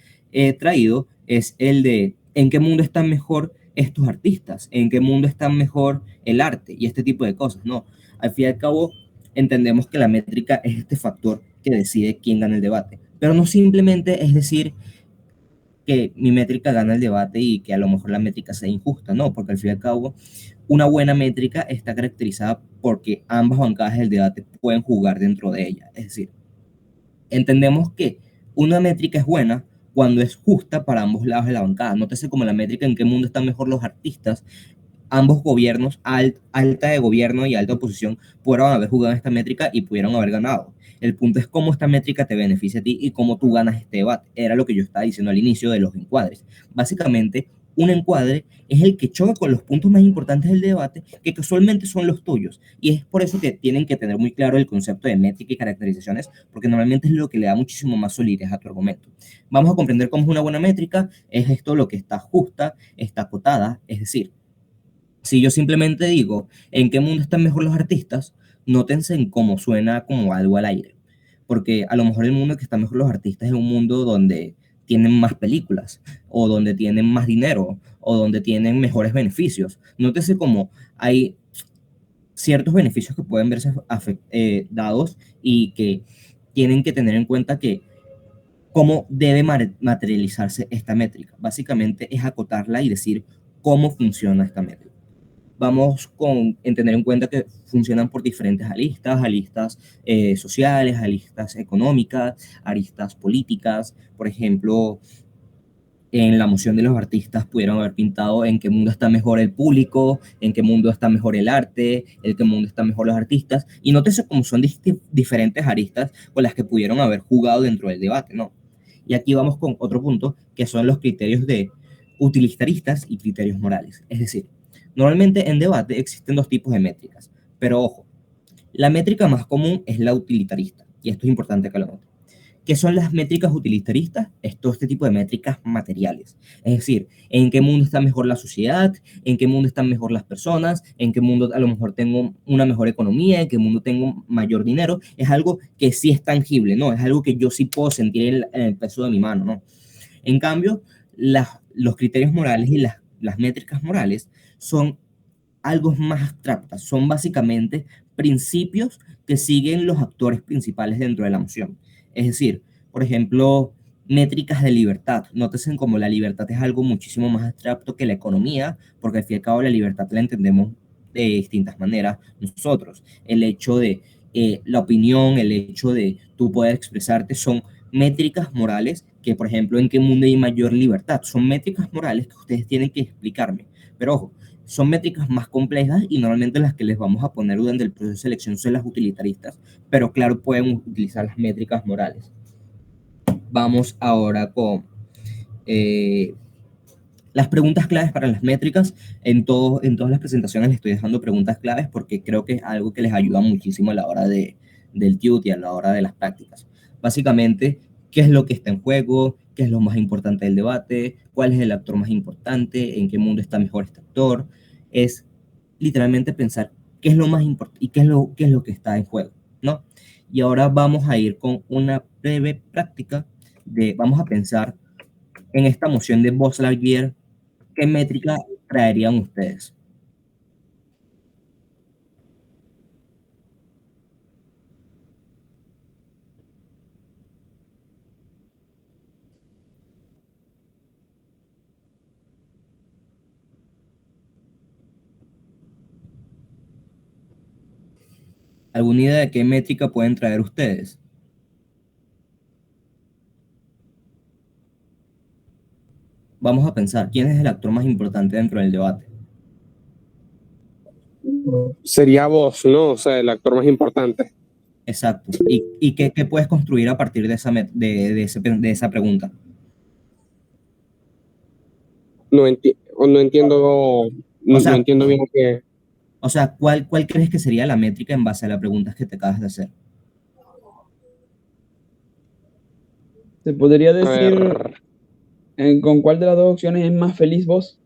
Speaker 1: traído es el de en qué mundo están mejor estos artistas, en qué mundo está mejor el arte y este tipo de cosas, ¿no? Al fin y al cabo, entendemos que la métrica es este factor que decide quién gana el debate, pero no simplemente es decir que mi métrica gana el debate y que a lo mejor la métrica sea injusta, no, porque al fin y al cabo una buena métrica está caracterizada porque ambas bancadas del debate pueden jugar dentro de ella, es decir, entendemos que una métrica es buena cuando es justa para ambos lados de la bancada. Nótese como la métrica en qué mundo están mejor los artistas. Ambos gobiernos, alta de gobierno y alta oposición, pudieron haber jugado esta métrica y pudieron haber ganado. El punto es cómo esta métrica te beneficia a ti y cómo tú ganas este debate. Era lo que yo estaba diciendo al inicio de los encuadres. Básicamente, un encuadre es el que choca con los puntos más importantes del debate, que casualmente son los tuyos. Y es por eso que tienen que tener muy claro el concepto de métrica y caracterizaciones, porque normalmente es lo que le da muchísimo más solidez a tu argumento. Vamos a comprender cómo es una buena métrica. Es esto lo que está justa, está acotada, es decir, si yo simplemente digo en qué mundo están mejor los artistas, nótense en cómo suena como algo al aire. Porque a lo mejor el mundo que están mejor los artistas es un mundo donde tienen más películas, o donde tienen más dinero, o donde tienen mejores beneficios. Nótese como hay ciertos beneficios que pueden verse dados y que tienen que tener en cuenta que cómo debe materializarse esta métrica. Básicamente es acotarla y decir cómo funciona esta métrica. Vamos en tener en cuenta que funcionan por diferentes aristas sociales, aristas económicas, aristas políticas. Por ejemplo, en la moción de los artistas pudieron haber pintado en qué mundo está mejor el público, en qué mundo está mejor el arte, en qué mundo están mejor los artistas. Y nótese cómo son diferentes aristas con las que pudieron haber jugado dentro del debate, ¿no? Y aquí vamos con otro punto, que son los criterios de utilitaristas y criterios morales. Es decir, normalmente en debate existen dos tipos de métricas, pero ojo, la métrica más común es la utilitarista, y esto es importante que lo noten, ¿Qué son las métricas utilitaristas? Es todo este tipo de métricas materiales. Es decir, en qué mundo está mejor la sociedad, en qué mundo están mejor las personas, en qué mundo a lo mejor tengo una mejor economía, en qué mundo tengo mayor dinero. Es algo que sí es tangible, ¿no? Es algo que yo sí puedo sentir en el peso de mi mano, ¿no? En cambio, los criterios morales y las métricas morales son algo más abstractas, son básicamente principios que siguen los actores principales dentro de la emoción. Es decir, por ejemplo, métricas de libertad. Nótense como la libertad es algo muchísimo más abstracto que la economía, porque al fin y al cabo la libertad la entendemos de distintas maneras nosotros. El hecho de la opinión, el hecho de tú poder expresarte son métricas morales que, por ejemplo, en qué mundo hay mayor libertad. Son métricas morales que ustedes tienen que explicarme. Pero ojo, son métricas más complejas y normalmente las que les vamos a poner durante el proceso de selección son las utilitaristas, pero claro, pueden utilizar las métricas morales. Vamos ahora con las preguntas claves para las métricas. En todas las presentaciones les estoy dejando preguntas claves porque creo que es algo que les ayuda muchísimo a la hora del TUT y a la hora de las prácticas. Básicamente, ¿qué es lo que está en juego? ¿Qué es lo más importante del debate? ¿Cuál es el actor más importante? ¿En qué mundo está mejor este actor? Es literalmente pensar qué es lo más importante y qué es lo que está en juego, ¿no? Y ahora vamos a ir con una breve práctica vamos a pensar en esta moción de Buzz Lightyear, ¿qué métrica traerían ustedes? ¿Alguna idea de qué métrica pueden traer ustedes? Vamos a pensar, ¿quién es el actor más importante dentro del debate?
Speaker 2: Sería vos, ¿no? O sea, el actor más importante.
Speaker 1: Exacto. ¿Y qué puedes construir a partir de de esa pregunta?
Speaker 2: No entiendo,
Speaker 1: O
Speaker 2: no
Speaker 1: sea,
Speaker 2: entiendo bien qué.
Speaker 1: ¿cuál crees que sería la métrica en base a las preguntas que te acabas de hacer?
Speaker 6: ¿Se podría
Speaker 2: A ver,
Speaker 6: decir con cuál de las dos opciones es más feliz vos?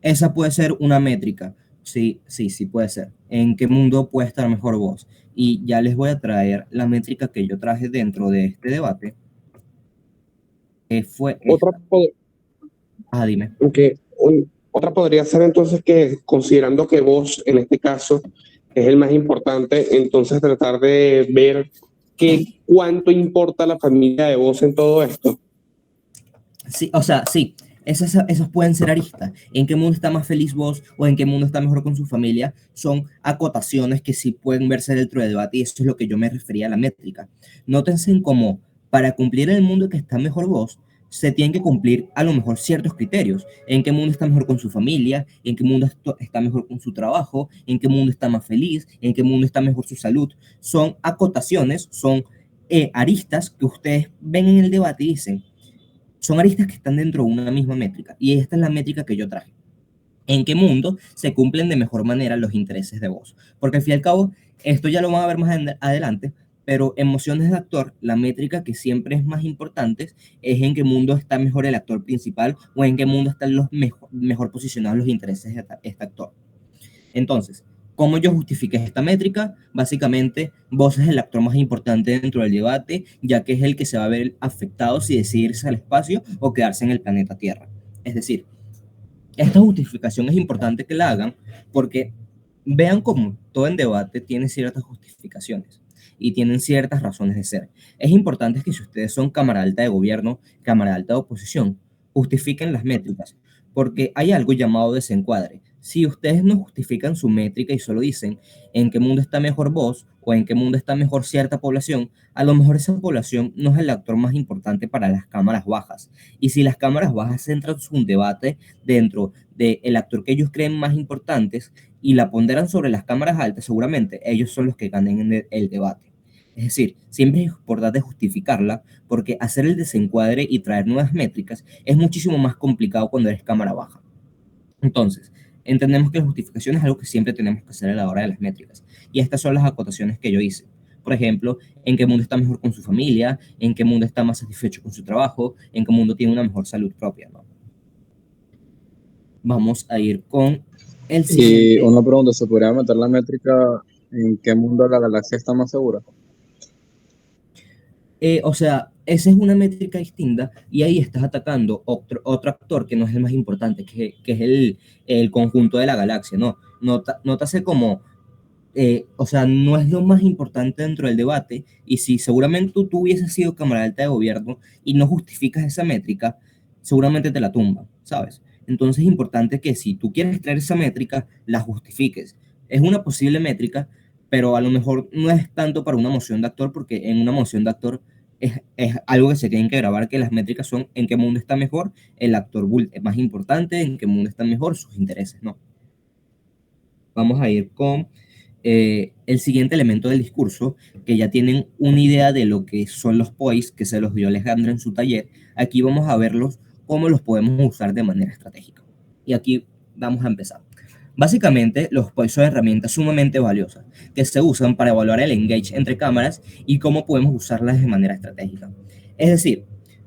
Speaker 1: Esa puede ser una métrica. Sí, sí, sí puede ser. ¿En qué mundo puede estar mejor vos? Y ya les voy a traer la métrica que yo traje dentro de este debate, que fue
Speaker 2: otra,
Speaker 1: esta. Dime.
Speaker 2: otra podría ser entonces que, considerando que vos, en este caso, es el más importante, entonces tratar de ver cuánto importa la familia de vos en todo esto.
Speaker 1: Sí, o sea, sí, esas pueden ser aristas. ¿En qué mundo está más feliz vos o en qué mundo está mejor con su familia? Son acotaciones que sí pueden verse dentro del debate y eso es lo que yo me refería a la métrica. Nótense en cómo para cumplir el mundo que está mejor vos, se tienen que cumplir a lo mejor ciertos criterios. ¿En qué mundo está mejor con su familia? ¿En qué mundo está mejor con su trabajo? ¿En qué mundo está más feliz? ¿En qué mundo está mejor su salud? Son acotaciones, son aristas que ustedes ven en el debate y dicen, son aristas que están dentro de una misma métrica y esta es la métrica que yo traje. ¿En qué mundo se cumplen de mejor manera los intereses de vos? Porque al fin y al cabo, esto ya lo van a ver más adelante, pero emociones de actor, la métrica que siempre es más importante es en qué mundo está mejor el actor principal o en qué mundo están los mejor posicionados los intereses de este actor. Entonces, ¿cómo yo justifiqué esta métrica? Básicamente, vos es el actor más importante dentro del debate, ya que es el que se va a ver afectado si decide irse al espacio o quedarse en el planeta Tierra. Es decir, esta justificación es importante que la hagan porque vean cómo todo en debate tiene ciertas justificaciones y tienen ciertas razones de ser. Es importante que si ustedes son cámara alta de gobierno, cámara alta de oposición, justifiquen las métricas, porque hay algo llamado desencuadre. Si ustedes no justifican su métrica y solo dicen en qué mundo está mejor vos o en qué mundo está mejor cierta población, a lo mejor esa población no es el actor más importante para las cámaras bajas. Y si las cámaras bajas centran su debate dentro del actor que ellos creen más importantes y la ponderan sobre las cámaras altas, seguramente ellos son los que ganen en el debate. Es decir, siempre es importante justificarla porque hacer el desencuadre y traer nuevas métricas es muchísimo más complicado cuando eres cámara baja. Entonces, entendemos que la justificación es algo que siempre tenemos que hacer a la hora de las métricas. Y estas son las acotaciones que yo hice. Por ejemplo, en qué mundo está mejor con su familia, en qué mundo está más satisfecho con su trabajo, en qué mundo tiene una mejor salud propia, ¿no? Vamos a ir con el
Speaker 4: Y
Speaker 1: siguiente.
Speaker 4: una pregunta, ¿se podría meter la métrica en qué mundo la galaxia está más segura?
Speaker 1: O sea, esa es una métrica distinta y ahí estás atacando otro actor que no es el más importante, que es el conjunto de la galaxia, ¿no? Nótase como, o sea, no es lo más importante dentro del debate y si seguramente tú hubieses sido cámara alta de gobierno y no justificas esa métrica, seguramente te la tumban, ¿sabes? Entonces es importante que si tú quieres traer esa métrica, la justifiques. Es una posible métrica, pero a lo mejor no es tanto para una moción de actor, porque en una moción de actor es algo que se tienen que grabar, que las métricas son en qué mundo está mejor, el actor es más importante, en qué mundo está mejor, sus intereses, ¿no? Vamos a ir con el siguiente elemento del discurso, que ya tienen una idea de lo que son los POIs, que se los dio Alejandro en su taller. Aquí vamos a verlos cómo los podemos usar de manera estratégica. Y aquí vamos a empezar. Básicamente, los POIs son herramientas sumamente valiosas que se usan para evaluar el engage entre cámaras y cómo podemos usarlas de manera estratégica. Es decir,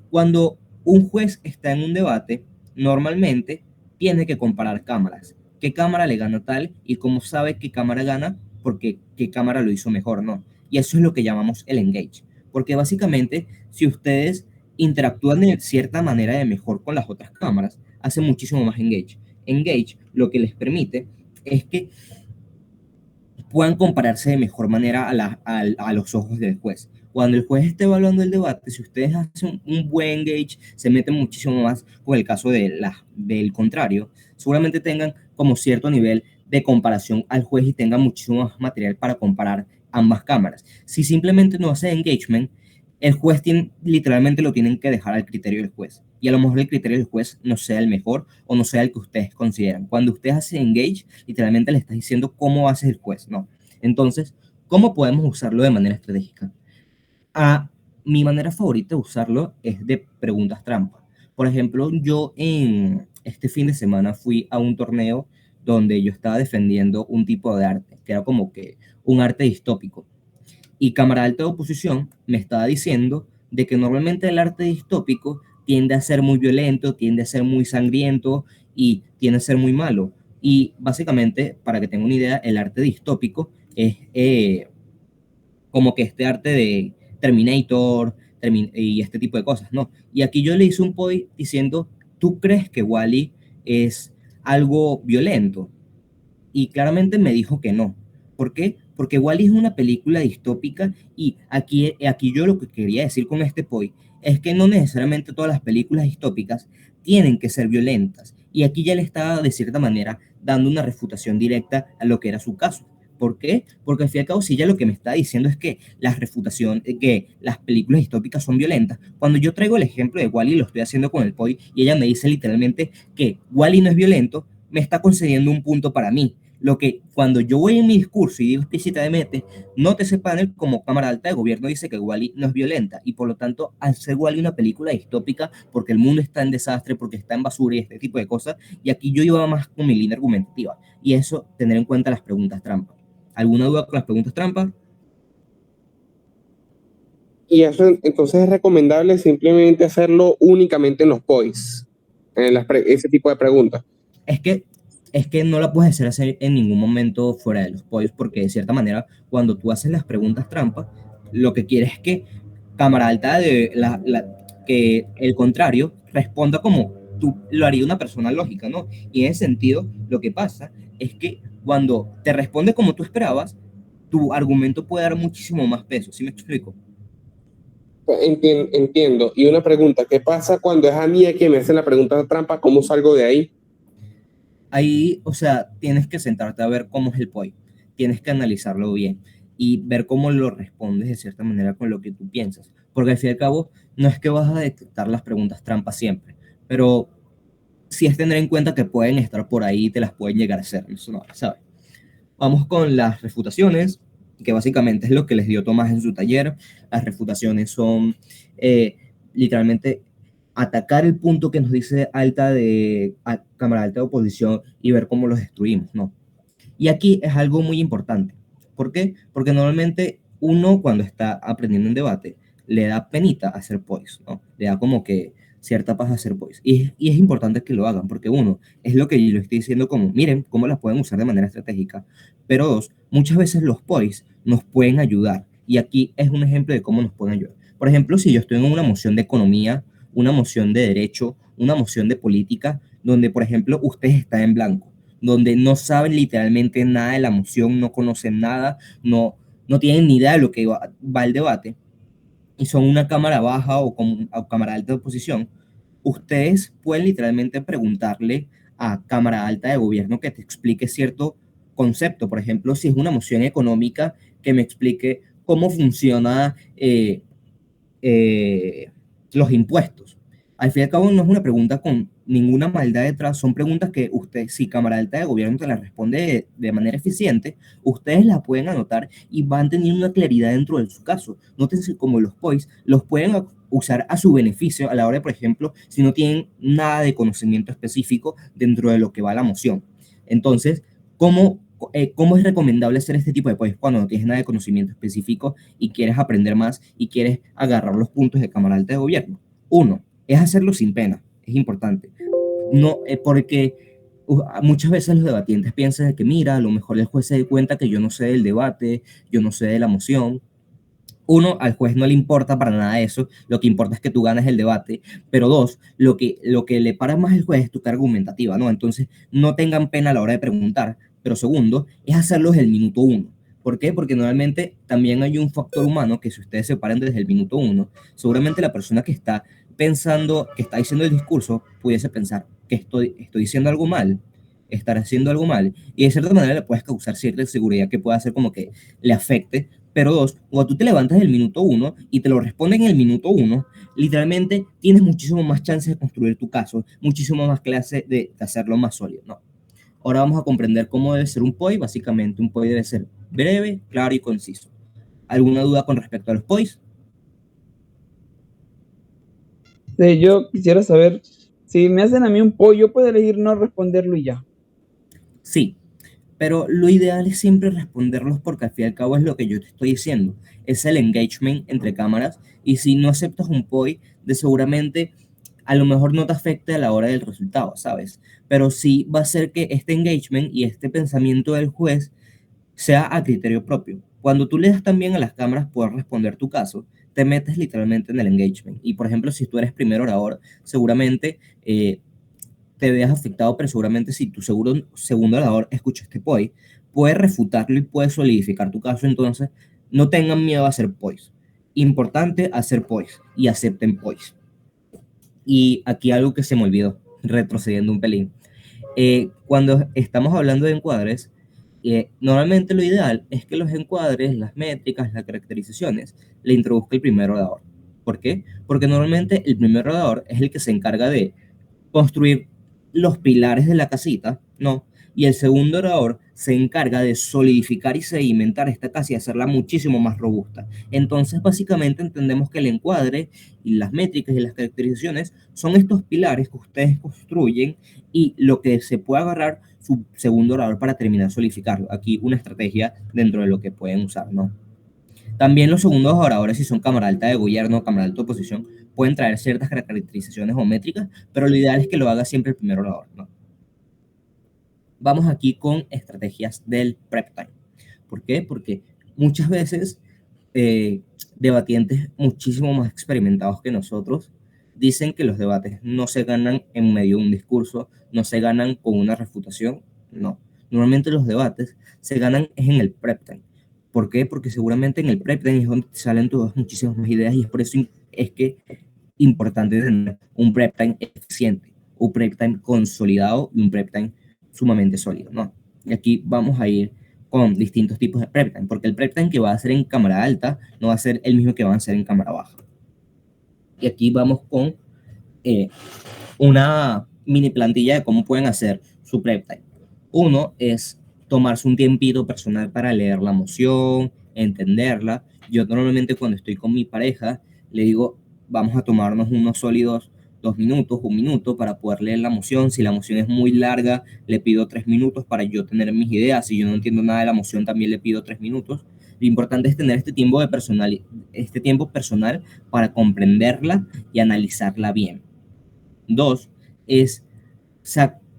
Speaker 1: cuando un juez está en un debate, normalmente tiene que comparar cámaras. ¿Qué cámara le gana tal y cómo sabe qué cámara gana? Porque qué cámara lo hizo mejor, ¿no? Y eso es lo que llamamos el engage. Porque básicamente, si ustedes interactúan de cierta manera de mejor con las otras cámaras, hace muchísimo más engage. Engage lo que les permite es que puedan compararse de mejor manera a los ojos del juez. Cuando el juez esté evaluando el debate, si ustedes hacen un buen engage, se meten muchísimo más con el caso del contrario, seguramente tengan como cierto nivel de comparación al juez y tengan muchísimo más material para comparar ambas cámaras. Si simplemente no hace engagement, el juez literalmente lo tienen que dejar al criterio del juez. Y a lo mejor el criterio del juez no sea el mejor o no sea el que ustedes consideran. Cuando ustedes hacen engage, literalmente le está diciendo cómo hace el juez, ¿no? Entonces, ¿cómo podemos usarlo de manera estratégica? Mi manera favorita de usarlo es de preguntas trampa. Por ejemplo, yo en este fin de semana fui a un torneo donde yo estaba defendiendo un tipo de arte, que era como que un arte distópico. Y cámara alta de oposición me estaba diciendo de que normalmente el arte distópico tiende a ser muy violento, tiende a ser muy sangriento y tiende a ser muy malo. Y básicamente, para que tengan una idea, el arte distópico es como que este arte de Terminator y este tipo de cosas, ¿no? Y aquí yo le hice un point diciendo, ¿tú crees que Wall-E es algo violento? Y claramente me dijo que no. ¿Por qué? Porque Wall-E es una película distópica y aquí yo lo que quería decir con este point es que no necesariamente todas las películas distópicas tienen que ser violentas. Y aquí ya le estaba de cierta manera dando una refutación directa a lo que era su caso. ¿Por qué? Porque al fin y al cabo, si ella lo que me está diciendo es que que las películas distópicas son violentas, cuando yo traigo el ejemplo de Wall-E, lo estoy haciendo con el point, y ella me dice literalmente que Wall-E no es violento, me está concediendo un punto para mí. Lo que cuando yo voy en mi discurso y digo explícitamente, nótese panel como cámara alta de gobierno dice que Wall-E no es violenta y por lo tanto al ser Wall-E una película distópica porque el mundo está en desastre, porque está en basura y este tipo de cosas, y aquí yo iba más con mi línea argumentativa y eso tener en cuenta las preguntas trampa. ¿Alguna duda con las preguntas trampa?
Speaker 2: Y eso entonces es recomendable simplemente hacerlo únicamente en los POIs, en ese tipo de preguntas.
Speaker 1: Es que es que no la puedes hacer en ningún momento fuera de los pollos, porque de cierta manera, cuando tú haces las preguntas trampa, lo que quieres es que cámara alta que el contrario responda como tú lo haría una persona lógica, ¿no? Y en ese sentido, lo que pasa es que cuando te responde como tú esperabas, tu argumento puede dar muchísimo más peso, ¿sí me explico?
Speaker 2: Entiendo. Y una pregunta, ¿qué pasa cuando es a mí que me hacen la pregunta trampa? ¿Cómo salgo de ahí?
Speaker 1: Ahí, o sea, tienes que sentarte a ver cómo es el POI, tienes que analizarlo bien y ver cómo lo respondes de cierta manera con lo que tú piensas, porque al fin y al cabo no es que vas a detectar las preguntas trampas siempre, pero sí es tener en cuenta que pueden estar por ahí y te las pueden llegar a hacer, eso no, ¿sabes? Vamos con las refutaciones, que básicamente es lo que les dio Tomás en su taller. Las refutaciones son eh, literalmente atacar el punto que nos dice cámara alta de oposición y ver cómo los destruimos, ¿no? Y aquí es algo muy importante. ¿Por qué? Porque normalmente uno cuando está aprendiendo un debate, le da penita hacer poise, ¿no? Le da como que cierta paz hacer poise. Y es importante que lo hagan, porque uno, es lo que yo estoy diciendo como, miren cómo las pueden usar de manera estratégica, pero dos, muchas veces los poise nos pueden ayudar. Y aquí es un ejemplo de cómo nos pueden ayudar. Por ejemplo, si yo estoy en una moción de economía, una moción de derecho, una moción de política, donde, por ejemplo, ustedes están en blanco, donde no saben literalmente nada de la moción, no conocen nada, no tienen ni idea de lo que va el debate, y son una cámara baja o cámara alta de oposición, ustedes pueden literalmente preguntarle a cámara alta de gobierno que te explique cierto concepto. Por ejemplo, si es una moción económica, que me explique cómo funciona eh, los impuestos. Al fin y al cabo no es una pregunta con ninguna maldad detrás, son preguntas que usted, si cámara alta de gobierno te las responde de manera eficiente, ustedes las pueden anotar y van teniendo una claridad dentro de su caso. Nótense como los POIs los pueden usar a su beneficio a la hora de, por ejemplo, si no tienen nada de conocimiento específico dentro de lo que va la moción. Entonces, ¿cómo es recomendable hacer este tipo de POIs cuando no tienes nada de conocimiento específico y quieres aprender más y quieres agarrar los puntos de cámara alta de gobierno? Uno, es hacerlo sin pena, es importante. No, porque muchas veces los debatientes piensan de que, mira, a lo mejor el juez se dé cuenta que yo no sé del debate, yo no sé de la moción. Uno, al juez no le importa para nada eso, lo que importa es que tú ganes el debate, pero dos, lo que le para más el juez es tu carga argumentativa, ¿no? Entonces, no tengan pena a la hora de preguntar, pero segundo, es hacerlo desde el minuto uno. ¿Por qué? Porque normalmente también hay un factor humano que si ustedes se paran desde el minuto uno, seguramente la persona que está pensando, que está diciendo el discurso, pudiese pensar que estoy diciendo algo mal, estar haciendo algo mal, y de cierta manera le puedes causar cierta inseguridad que pueda hacer como que le afecte. Pero dos, cuando tú te levantas del minuto uno y te lo responden en el minuto uno, literalmente tienes muchísimo más chances de construir tu caso, muchísimo más clase de hacerlo más sólido, ¿no? Ahora vamos a comprender cómo debe ser un POI. Básicamente, un POI debe ser breve, claro y conciso. ¿Alguna duda con respecto a los POIs?
Speaker 6: Yo quisiera saber, si me hacen a mí un pollo, yo puedo elegir no responderlo y ya.
Speaker 1: Sí, pero lo ideal es siempre responderlos porque al fin y al cabo es lo que yo te estoy diciendo. Es el engagement entre cámaras y si no aceptas un POI, de seguramente a lo mejor no te afecte a la hora del resultado, ¿sabes? Pero sí va a ser que este engagement y este pensamiento del juez sea a criterio propio. Cuando tú le das también a las cámaras poder responder tu caso, te metes literalmente en el engagement. Y por ejemplo, si tú eres primer orador, seguramente te veas afectado, pero seguramente si tu segundo orador escucha este POI, puede refutarlo y puede solidificar tu caso. Entonces, no tengan miedo a hacer POIs. Importante hacer POIs y acepten POIs. Y aquí algo que se me olvidó, retrocediendo un pelín. Cuando estamos hablando de encuadres, normalmente lo ideal es que los encuadres, las métricas, las caracterizaciones, le introduzca el primer orador. ¿Por qué? Porque normalmente el primer orador es el que se encarga de construir los pilares de la casita, ¿no? Y el segundo orador se encarga de solidificar y sedimentar esta casa y hacerla muchísimo más robusta. Entonces, básicamente entendemos que el encuadre y las métricas y las caracterizaciones son estos pilares que ustedes construyen y lo que se puede agarrar su segundo orador para terminar de solidificarlo. Aquí una estrategia dentro de lo que pueden usar, ¿no? También los segundos oradores, si son cámara alta de gobierno, cámara alta de oposición, pueden traer ciertas caracterizaciones o métricas, pero lo ideal es que lo haga siempre el primer orador, ¿no? Vamos aquí con estrategias del prep time. ¿Por qué? Porque muchas veces debatientes muchísimo más experimentados que nosotros dicen que los debates no se ganan en medio de un discurso, no se ganan con una refutación, no. Normalmente los debates se ganan en el prep time. ¿Por qué? Porque seguramente en el prep time es donde salen todas muchísimas más ideas y es por eso es que es importante tener un prep time eficiente, un prep time consolidado y un prep time sumamente sólido, ¿no? Y aquí vamos a ir con distintos tipos de prep time, porque el prep time que va a hacer en cámara alta no va a ser el mismo que va a hacer en cámara baja. Y aquí vamos con una mini plantilla de cómo pueden hacer su prep time. Uno es tomarse un tiempito personal para leer la moción, entenderla. Yo normalmente cuando estoy con mi pareja le digo, vamos a tomarnos unos sólidos 2 minutos, 1 minuto para poder leer la moción. Si la moción es muy larga, le pido 3 minutos para yo tener mis ideas. Si yo no entiendo nada de la moción, también le pido 3 minutos. Lo importante es tener este tiempo personal para comprenderla y analizarla bien. Dos, es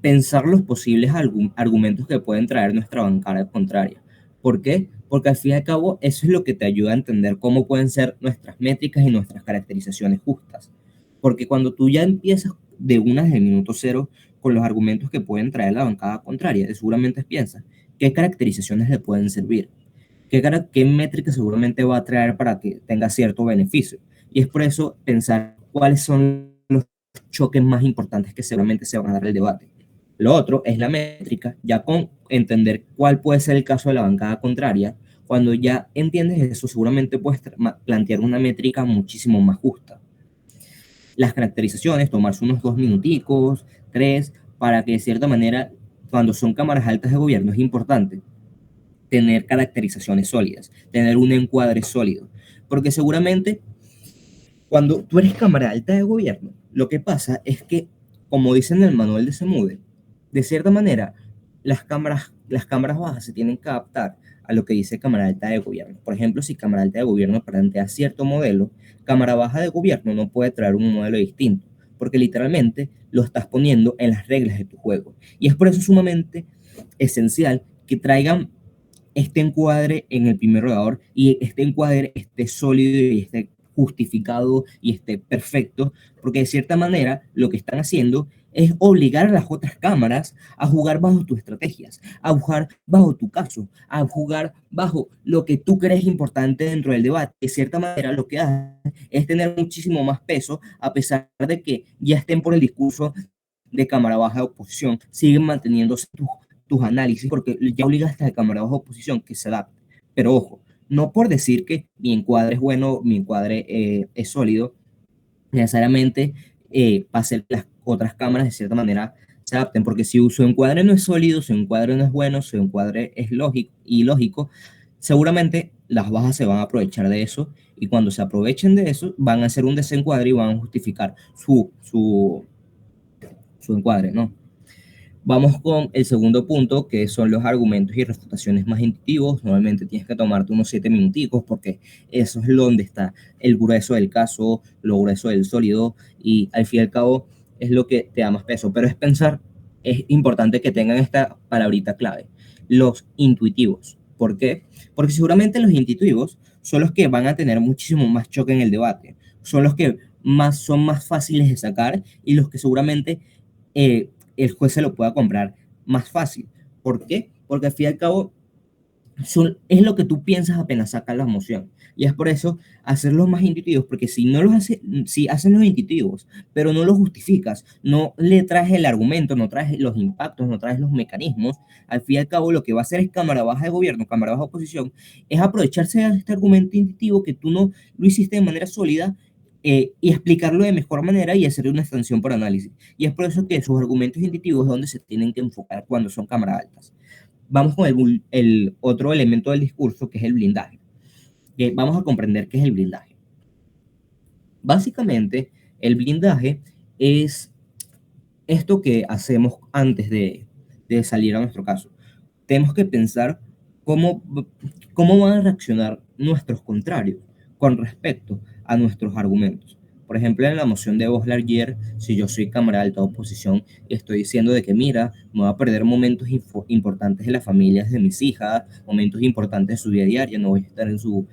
Speaker 1: pensar los posibles argumentos que pueden traer nuestra bancada contraria. ¿Por qué? Porque al fin y al cabo eso es lo que te ayuda a entender cómo pueden ser nuestras métricas y nuestras caracterizaciones justas. Porque cuando tú ya empiezas de una desde el minuto cero con los argumentos que pueden traer la bancada contraria, seguramente piensas, ¿qué caracterizaciones le pueden servir? ¿Qué métrica seguramente va a traer para que tenga cierto beneficio? Y es por eso pensar cuáles son los choques más importantes que seguramente se van a dar en el debate. Lo otro es la métrica, ya con entender cuál puede ser el caso de la bancada contraria. Cuando ya entiendes eso, seguramente puedes plantear una métrica muchísimo más justa. Las caracterizaciones, tomarse unos 2 minuticos, 3, para que de cierta manera, cuando son cámaras altas de gobierno, es importante tener caracterizaciones sólidas, tener un encuadre sólido, porque seguramente cuando tú eres cámara alta de gobierno, lo que pasa es que, como dice en el manual de SEMUDE, de cierta manera, las cámaras bajas se tienen que adaptar a lo que dice cámara alta de gobierno. Por ejemplo, si cámara alta de gobierno plantea cierto modelo, cámara baja de gobierno no puede traer un modelo distinto, porque literalmente lo estás poniendo en las reglas de tu juego. Y es por eso sumamente esencial que traigan este encuadre en el primer rodador y este encuadre esté sólido y esté justificado y esté perfecto, porque de cierta manera lo que están haciendo es obligar a las otras cámaras a jugar bajo tus estrategias, a jugar bajo tu caso, a jugar bajo lo que tú crees importante dentro del debate. De cierta manera lo que hace es tener muchísimo más peso, a pesar de que ya estén por el discurso de cámara baja de oposición, siguen manteniéndose tus análisis, porque ya obligaste a la cámara baja de oposición que se adapte. Pero ojo, no por decir que mi encuadre es bueno, mi encuadre es sólido, necesariamente va a ser que las otras cámaras de cierta manera se adapten, porque si su encuadre no es sólido, su encuadre no es bueno, su encuadre es ilógico, seguramente las bajas se van a aprovechar de eso, y cuando se aprovechen de eso, van a hacer un desencuadre y van a justificar su encuadre, ¿no? Vamos con el segundo punto, que son los argumentos y refutaciones más intuitivos. Normalmente tienes que tomarte unos 7 minuticos porque eso es donde está el grueso del caso, lo grueso del sólido, y al fin y al cabo es lo que te da más peso. Pero es importante que tengan esta palabrita clave, los intuitivos. ¿Por qué? Porque seguramente los intuitivos son los que van a tener muchísimo más choque en el debate, son los que son más fáciles de sacar y los que seguramente el juez se lo pueda comprar más fácil. ¿Por qué? Porque al fin y al cabo es lo que tú piensas apenas sacas la moción. Y es por eso hacerlos más intuitivos, porque si haces los intuitivos, pero no los justificas, no le traes el argumento, no traes los impactos, no traes los mecanismos, al fin y al cabo lo que va a hacer es cámara baja de gobierno, cámara baja de oposición, es aprovecharse de este argumento intuitivo que tú no lo hiciste de manera sólida, y explicarlo de mejor manera y hacer una extensión por análisis. Y es por eso que sus argumentos intuitivos es donde se tienen que enfocar cuando son cámaras altas. Vamos con el otro elemento del discurso, que es el blindaje. Vamos a comprender qué es el blindaje. Básicamente, el blindaje es esto que hacemos antes de salir a nuestro caso. Tenemos que pensar cómo van a reaccionar nuestros contrarios con respecto a nuestros argumentos. Por ejemplo, en la moción de Vos Largier, si yo soy cámara de alta oposición y estoy diciendo de que, mira, me voy a perder momentos importantes de las familias de mis hijas, momentos importantes de su vida diaria, no voy a estar en su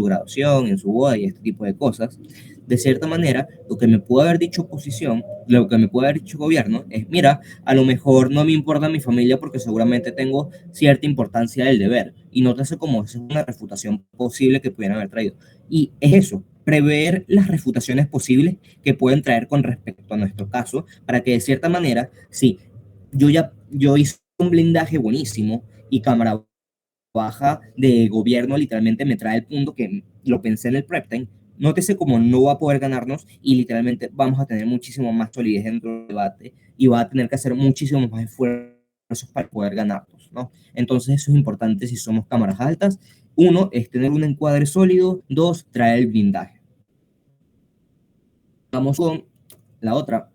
Speaker 1: graduación, en su boda y este tipo de cosas. De cierta manera, lo que me puede haber dicho oposición, lo que me puede haber dicho gobierno es, mira, a lo mejor no me importa mi familia porque seguramente tengo cierta importancia del deber, y no te hace como es una refutación posible que pudieran haber traído. Y es eso, prever las refutaciones posibles que pueden traer con respecto a nuestro caso, para que de cierta manera, si yo hice un blindaje buenísimo y cámara baja de gobierno literalmente me trae el punto que lo pensé en el prep time, nótese como no va a poder ganarnos y literalmente vamos a tener muchísimo más solidez dentro del debate y va a tener que hacer muchísimo más esfuerzos para poder ganarnos, ¿no? Entonces eso es importante si somos cámaras altas. Uno es tener un encuadre sólido, dos, traer el blindaje. Vamos con la otra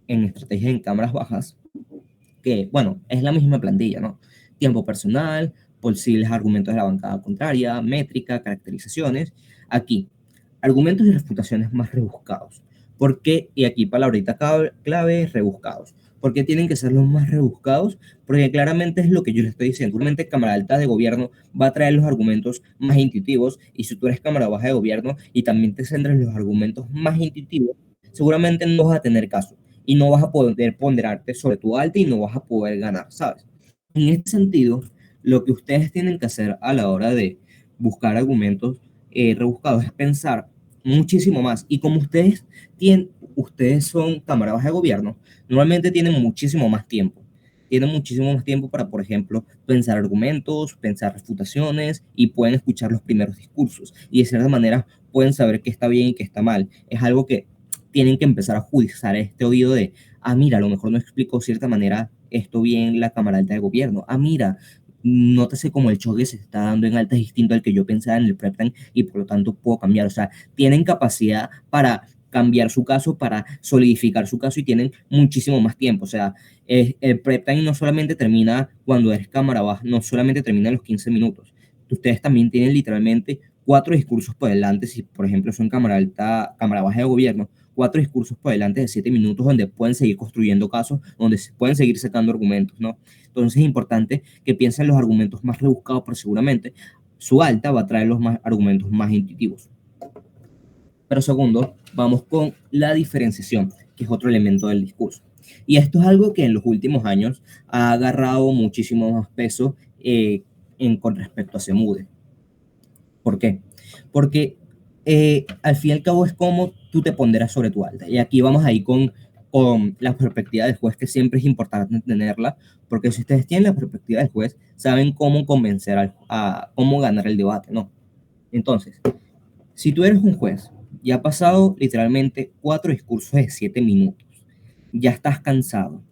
Speaker 1: en estrategia en cámaras bajas, que bueno, es la misma plantilla, ¿no? Tiempo personal, posibles argumentos de la bancada contraria, métrica, caracterizaciones. Aquí, argumentos y refutaciones más rebuscados. ¿Por qué? Y aquí palabrita clave, rebuscados. ¿Por qué tienen que ser los más rebuscados? Porque claramente es lo que yo les estoy diciendo. Seguramente cámara alta de gobierno va a traer los argumentos más intuitivos, y si tú eres cámara baja de gobierno y también te centras en los argumentos más intuitivos, seguramente no vas a tener caso y no vas a poder ponderarte sobre tu alta y no vas a poder ganar, ¿sabes? En este sentido, lo que ustedes tienen que hacer a la hora de buscar argumentos rebuscados es pensar muchísimo más. Y como ustedes son cámara baja de gobierno, normalmente tienen muchísimo más tiempo. Tienen muchísimo más tiempo para, por ejemplo, pensar argumentos, pensar refutaciones, y pueden escuchar los primeros discursos. Y de cierta manera pueden saber qué está bien y qué está mal. Es algo que tienen que empezar a judiciar este oído de, mira, a lo mejor no explicó de cierta manera esto bien la cámara alta de gobierno. Mira, nótese como el choque se está dando en alta es distinto al que yo pensaba en el prep time, y por lo tanto puedo cambiar. O sea, tienen capacidad para cambiar su caso, para solidificar su caso, y tienen muchísimo más tiempo. O sea, el prep time no solamente termina cuando eres cámara baja, no solamente termina en los 15 minutos. Ustedes también tienen literalmente 4 discursos por delante. Si por ejemplo son cámara alta, cámara baja de gobierno, 4 discursos por delante de 7 minutos donde pueden seguir construyendo casos, donde se pueden seguir sacando argumentos, ¿no? Entonces es importante que piensen los argumentos más rebuscados, pero seguramente su alta va a traer los argumentos más intuitivos. Pero segundo, vamos con la diferenciación, que es otro elemento del discurso. Y esto es algo que en los últimos años ha agarrado muchísimo más peso con respecto a Semude. ¿Por qué? Porque al fin y al cabo es como tú te ponderas sobre tu alta. Y aquí vamos ahí con la perspectiva del juez, que siempre es importante tenerla, porque si ustedes tienen la perspectiva del juez, saben cómo convencer cómo ganar el debate, ¿no? Entonces, si tú eres un juez y ha pasado literalmente 4 discursos de 7 minutos, ya estás cansado,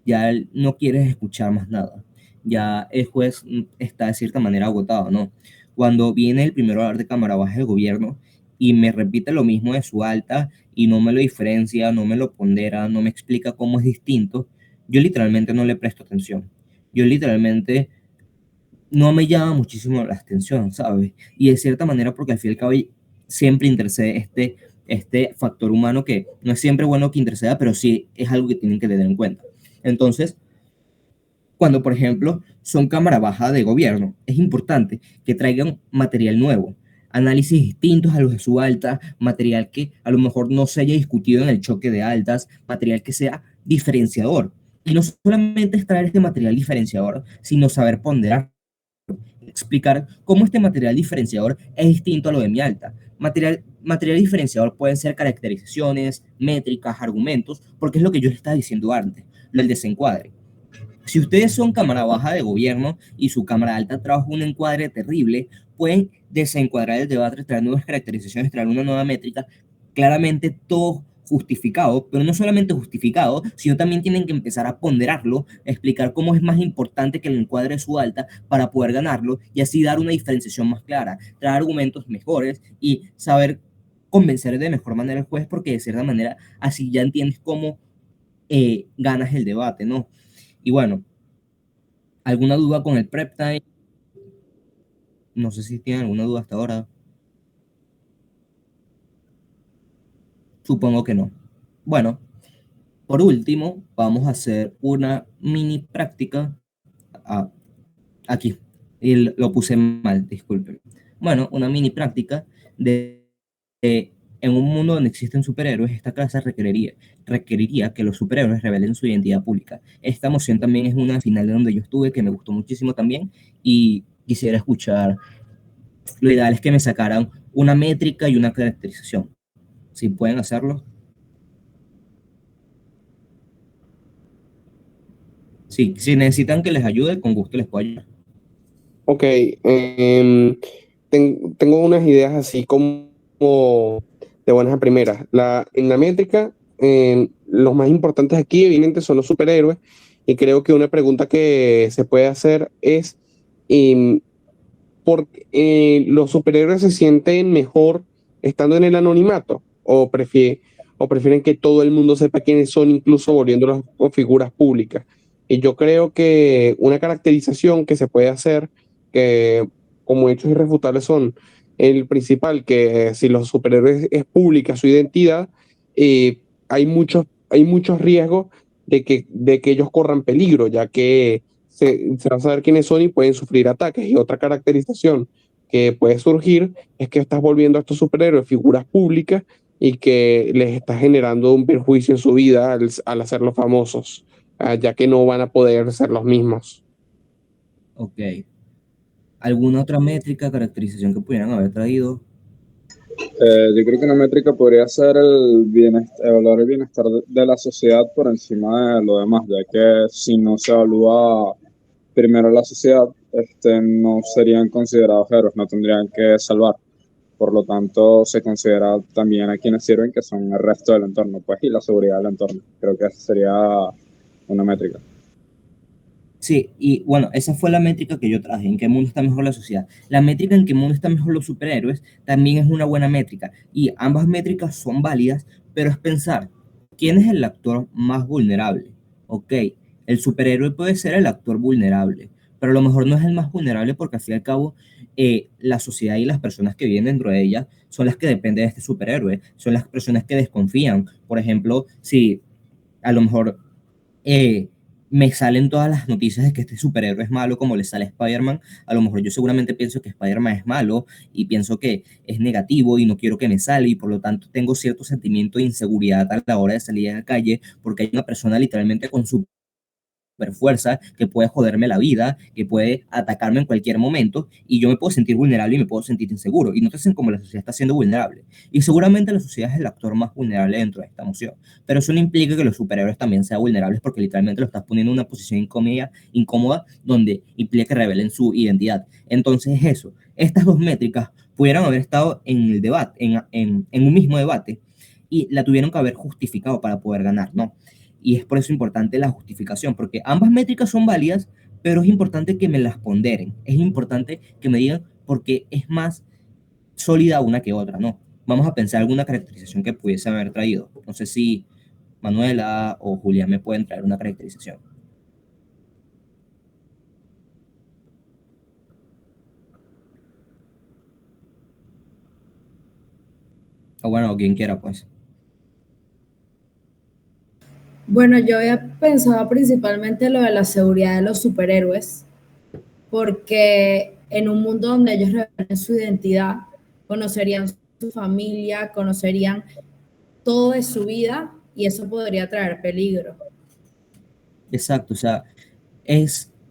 Speaker 1: ya no quieres escuchar más nada, ya el juez está de cierta manera agotado, ¿no? Cuando viene el primero a hablar de cámara baja de gobierno y me repite lo mismo de su alta y no me lo diferencia, no me lo pondera, no me explica cómo es distinto, yo literalmente no le presto atención. Yo literalmente no me llama muchísimo la atención, ¿sabes? Y de cierta manera, porque al fin y al cabo siempre intercede este factor humano, que no es siempre bueno que interceda, pero sí es algo que tienen que tener en cuenta. Entonces, cuando, por ejemplo, son cámara baja de gobierno, es importante que traigan material nuevo, análisis distintos a los de su alta, material que a lo mejor no se haya discutido en el choque de altas, material que sea diferenciador. Y no solamente es traer este material diferenciador, sino saber ponderar, explicar cómo este material diferenciador es distinto a lo de mi alta. Material diferenciador pueden ser caracterizaciones, métricas, argumentos, porque es lo que yo les estaba diciendo antes, lo del desencuadre. Si ustedes son cámara baja de gobierno y su cámara alta trabaja un encuadre terrible, pueden desencuadrar el debate, traer nuevas caracterizaciones, traer una nueva métrica, claramente todo justificado, pero no solamente justificado, sino también tienen que empezar a ponderarlo, explicar cómo es más importante que el encuadre de su alta para poder ganarlo, y así dar una diferenciación más clara, traer argumentos mejores y saber convencer de mejor manera al juez, porque de cierta manera así ya entiendes cómo ganas el debate, ¿no? Y bueno, ¿alguna duda con el prep time? No sé si tienen alguna duda hasta ahora. Supongo que no. Bueno, por último, vamos a hacer una mini práctica. Aquí, y lo puse mal, disculpen. Bueno, una mini práctica de en un mundo donde existen superhéroes, esta clase requeriría que los superhéroes revelen su identidad pública. Esta moción también es una final de donde yo estuve, que me gustó muchísimo también, y quisiera escuchar. Lo ideal es que me sacaran una métrica y una caracterización. Si pueden hacerlo. Sí, si necesitan que les ayude, con gusto les puedo ayudar.
Speaker 2: Ok, tengo unas ideas así como de buenas a primeras. En la métrica, los más importantes aquí, evidentemente, son los superhéroes, y creo que una pregunta que se puede hacer es ¿por qué los superhéroes se sienten mejor estando en el anonimato? ¿O prefieren que todo el mundo sepa quiénes son, incluso volviéndolos figuras públicas? Y yo creo que una caracterización que se puede hacer que como hechos irrefutables son el principal, que si los superhéroes es pública su identidad, hay muchos riesgos de que ellos corran peligro, ya que se va a saber quiénes son y pueden sufrir ataques. Y otra caracterización que puede surgir es que estás volviendo a estos superhéroes figuras públicas y que les está generando un perjuicio en su vida al hacerlos famosos, ya que no van a poder ser los mismos.
Speaker 1: Ok. ¿Alguna otra métrica, caracterización que pudieran haber traído?
Speaker 4: Yo creo que una métrica podría ser evaluar el bienestar de la sociedad por encima de lo demás, ya que si no se evalúa primero la sociedad, no serían considerados héroes, no tendrían que salvar. Por lo tanto, se considera también a quienes sirven, que son el resto del entorno, pues, y la seguridad del entorno. Creo que esa sería una métrica.
Speaker 1: Sí, y bueno, esa fue la métrica que yo traje, en qué mundo está mejor la sociedad. La métrica en qué mundo están mejor los superhéroes también es una buena métrica, y ambas métricas son válidas, pero es pensar, ¿quién es el actor más vulnerable? Ok, el superhéroe puede ser el actor vulnerable, pero a lo mejor no es el más vulnerable porque al fin y al cabo la sociedad y las personas que viven dentro de ella son las que dependen de este superhéroe, son las personas que desconfían. Por ejemplo, si a lo mejor eh, me salen todas las noticias de que este superhéroe es malo, como le sale a Spider-Man, a lo mejor yo seguramente pienso que Spider-Man es malo y pienso que es negativo y no quiero que me salga y por lo tanto tengo cierto sentimiento de inseguridad a la hora de salir a la calle porque hay una persona literalmente con su fuerza que puede joderme la vida, que puede atacarme en cualquier momento y yo me puedo sentir vulnerable y me puedo sentir inseguro y no te hacen como la sociedad está siendo vulnerable y seguramente la sociedad es el actor más vulnerable dentro de esta emoción, pero eso no implica que los superhéroes también sean vulnerables porque literalmente lo estás poniendo en una posición incómoda donde implica que revelen su identidad. Entonces eso, estas dos métricas pudieran haber estado en el debate, en un mismo debate y la tuvieron que haber justificado para poder ganar, ¿no? Y es por eso importante la justificación, porque ambas métricas son válidas, pero es importante que me las ponderen, es importante que me digan por qué es más sólida una que otra, ¿no? Vamos a pensar alguna caracterización que pudiese haber traído. No sé si Manuela o Julián me pueden traer una caracterización. O bueno, quien quiera, pues.
Speaker 5: Bueno, yo había pensado principalmente lo de la seguridad de los superhéroes, porque en un mundo donde ellos revelen su identidad, conocerían su familia, conocerían todo de su vida y eso podría traer peligro.
Speaker 1: Exacto, o sea,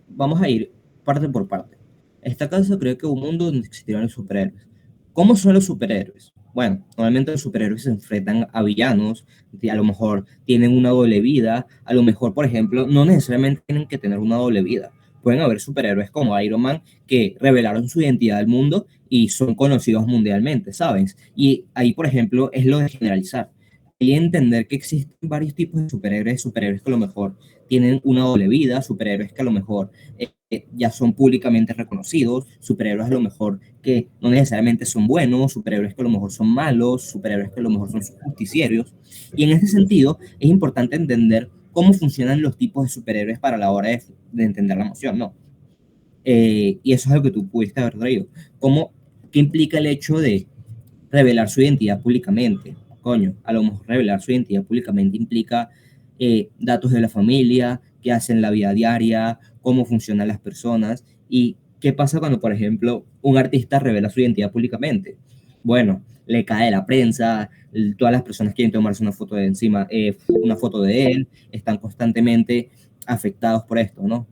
Speaker 1: vamos a ir parte por parte. Esta casa cree que un mundo donde existirán los superhéroes. ¿Cómo son los superhéroes? Bueno, normalmente los superhéroes se enfrentan a villanos, a lo mejor tienen una doble vida, a lo mejor, por ejemplo, no necesariamente tienen que tener una doble vida. Pueden haber superhéroes como Iron Man que revelaron su identidad al mundo y son conocidos mundialmente, ¿sabes? Y ahí, por ejemplo, es lo de generalizar. Y entender que existen varios tipos de superhéroes que a lo mejor tienen una doble vida, superhéroes que a lo mejor ya son públicamente reconocidos, superhéroes a lo mejor que no necesariamente son buenos, superhéroes que a lo mejor son malos, superhéroes que a lo mejor son justicieros. Y en ese sentido es importante entender cómo funcionan los tipos de superhéroes para la hora de entender la emoción, ¿no? Y eso es lo que tú pudiste haber traído. ¿Qué implica el hecho de revelar su identidad públicamente? Coño, a lo mejor revelar su identidad públicamente implica datos de la familia, qué hacen la vida diaria, cómo funcionan las personas y qué pasa cuando, por ejemplo, un artista revela su identidad públicamente. Bueno, le cae la prensa, todas las personas quieren tomarse una foto de encima, una foto de él, están constantemente afectados por esto, ¿no?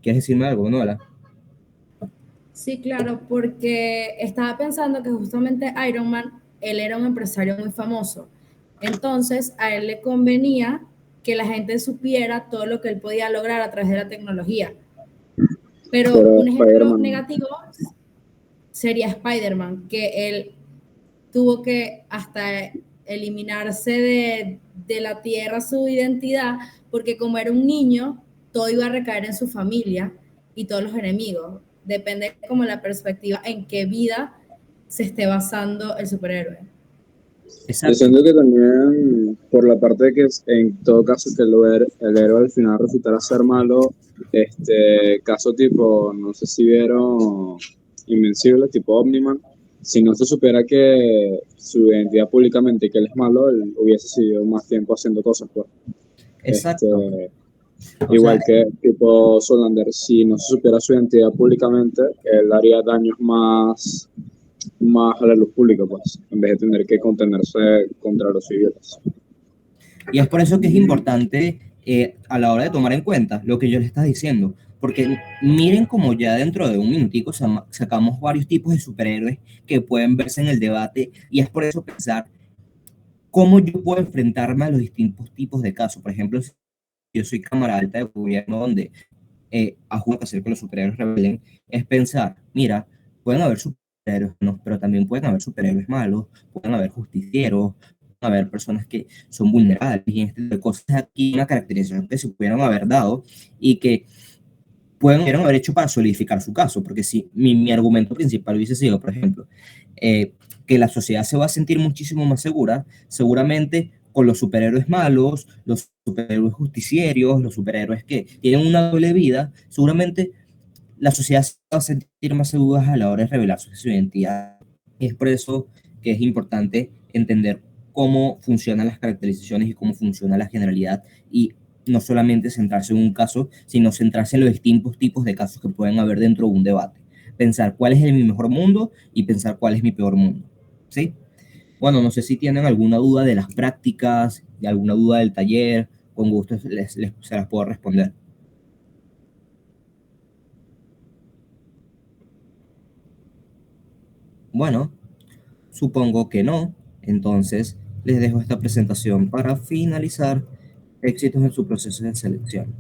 Speaker 1: ¿Quieres decirme algo, Nola?
Speaker 5: Sí, claro, porque estaba pensando que justamente Iron Man, él era un empresario muy famoso. Entonces, a él le convenía que la gente supiera todo lo que él podía lograr a través de la tecnología. Pero
Speaker 4: Pero
Speaker 5: un ejemplo
Speaker 4: Spider-Man,
Speaker 5: negativo sería Spider-Man, que él tuvo que hasta eliminarse de la Tierra su identidad, porque como era un niño, todo iba a recaer en su familia y todos los enemigos. Depende como la perspectiva en qué vida se esté basando el superhéroe.
Speaker 4: Yo
Speaker 1: Exacto,
Speaker 4: siento que también, por la parte de que en todo caso que el héroe al final resultara ser malo, caso tipo, no sé si vieron Invencible, tipo Omniman, si no se supiera que su identidad públicamente y que él es malo, él hubiese seguido más tiempo haciendo cosas, pues.
Speaker 1: exacto. O sea,
Speaker 4: Igual que tipo Solander, si no se supiera su identidad públicamente, él haría daños más a la luz pública, pues, en vez de tener que contenerse contra los civiles.
Speaker 1: y es por eso que es importante a la hora de tomar en cuenta lo que yo les estaba diciendo, porque miren como ya dentro de un minutico sacamos varios tipos de superhéroes que pueden verse en el debate, y es por eso pensar cómo yo puedo enfrentarme a los distintos tipos de casos. Por ejemplo, si yo soy cámara alta de gobierno donde a hacer que los superhéroes rebelen, es pensar, mira, pueden haber superhéroes buenos, pero también pueden haber superhéroes malos, pueden haber justicieros, pueden haber personas que son vulnerables, y este tipo de cosas aquí, una caracterización que se pudieron haber dado y que pudieron haber hecho para solidificar su caso, porque si mi argumento principal hubiese sido, por ejemplo, que la sociedad se va a sentir muchísimo más segura, seguramente con los superhéroes malos, los superhéroes justicieros, los superhéroes que tienen una doble vida, seguramente la sociedad se va a sentir más segura a la hora de revelar su identidad. Y es por eso que es importante entender cómo funcionan las caracterizaciones y cómo funciona la generalidad, y no solamente centrarse en un caso, sino centrarse en los distintos tipos de casos que pueden haber dentro de un debate. Pensar cuál es mi mejor mundo y pensar cuál es mi peor mundo. ¿Sí? Bueno, no sé si tienen alguna duda de las prácticas, de alguna duda del taller, con gusto se las puedo responder. Bueno, supongo que no, entonces les dejo esta presentación para finalizar. Éxitos en su proceso de selección.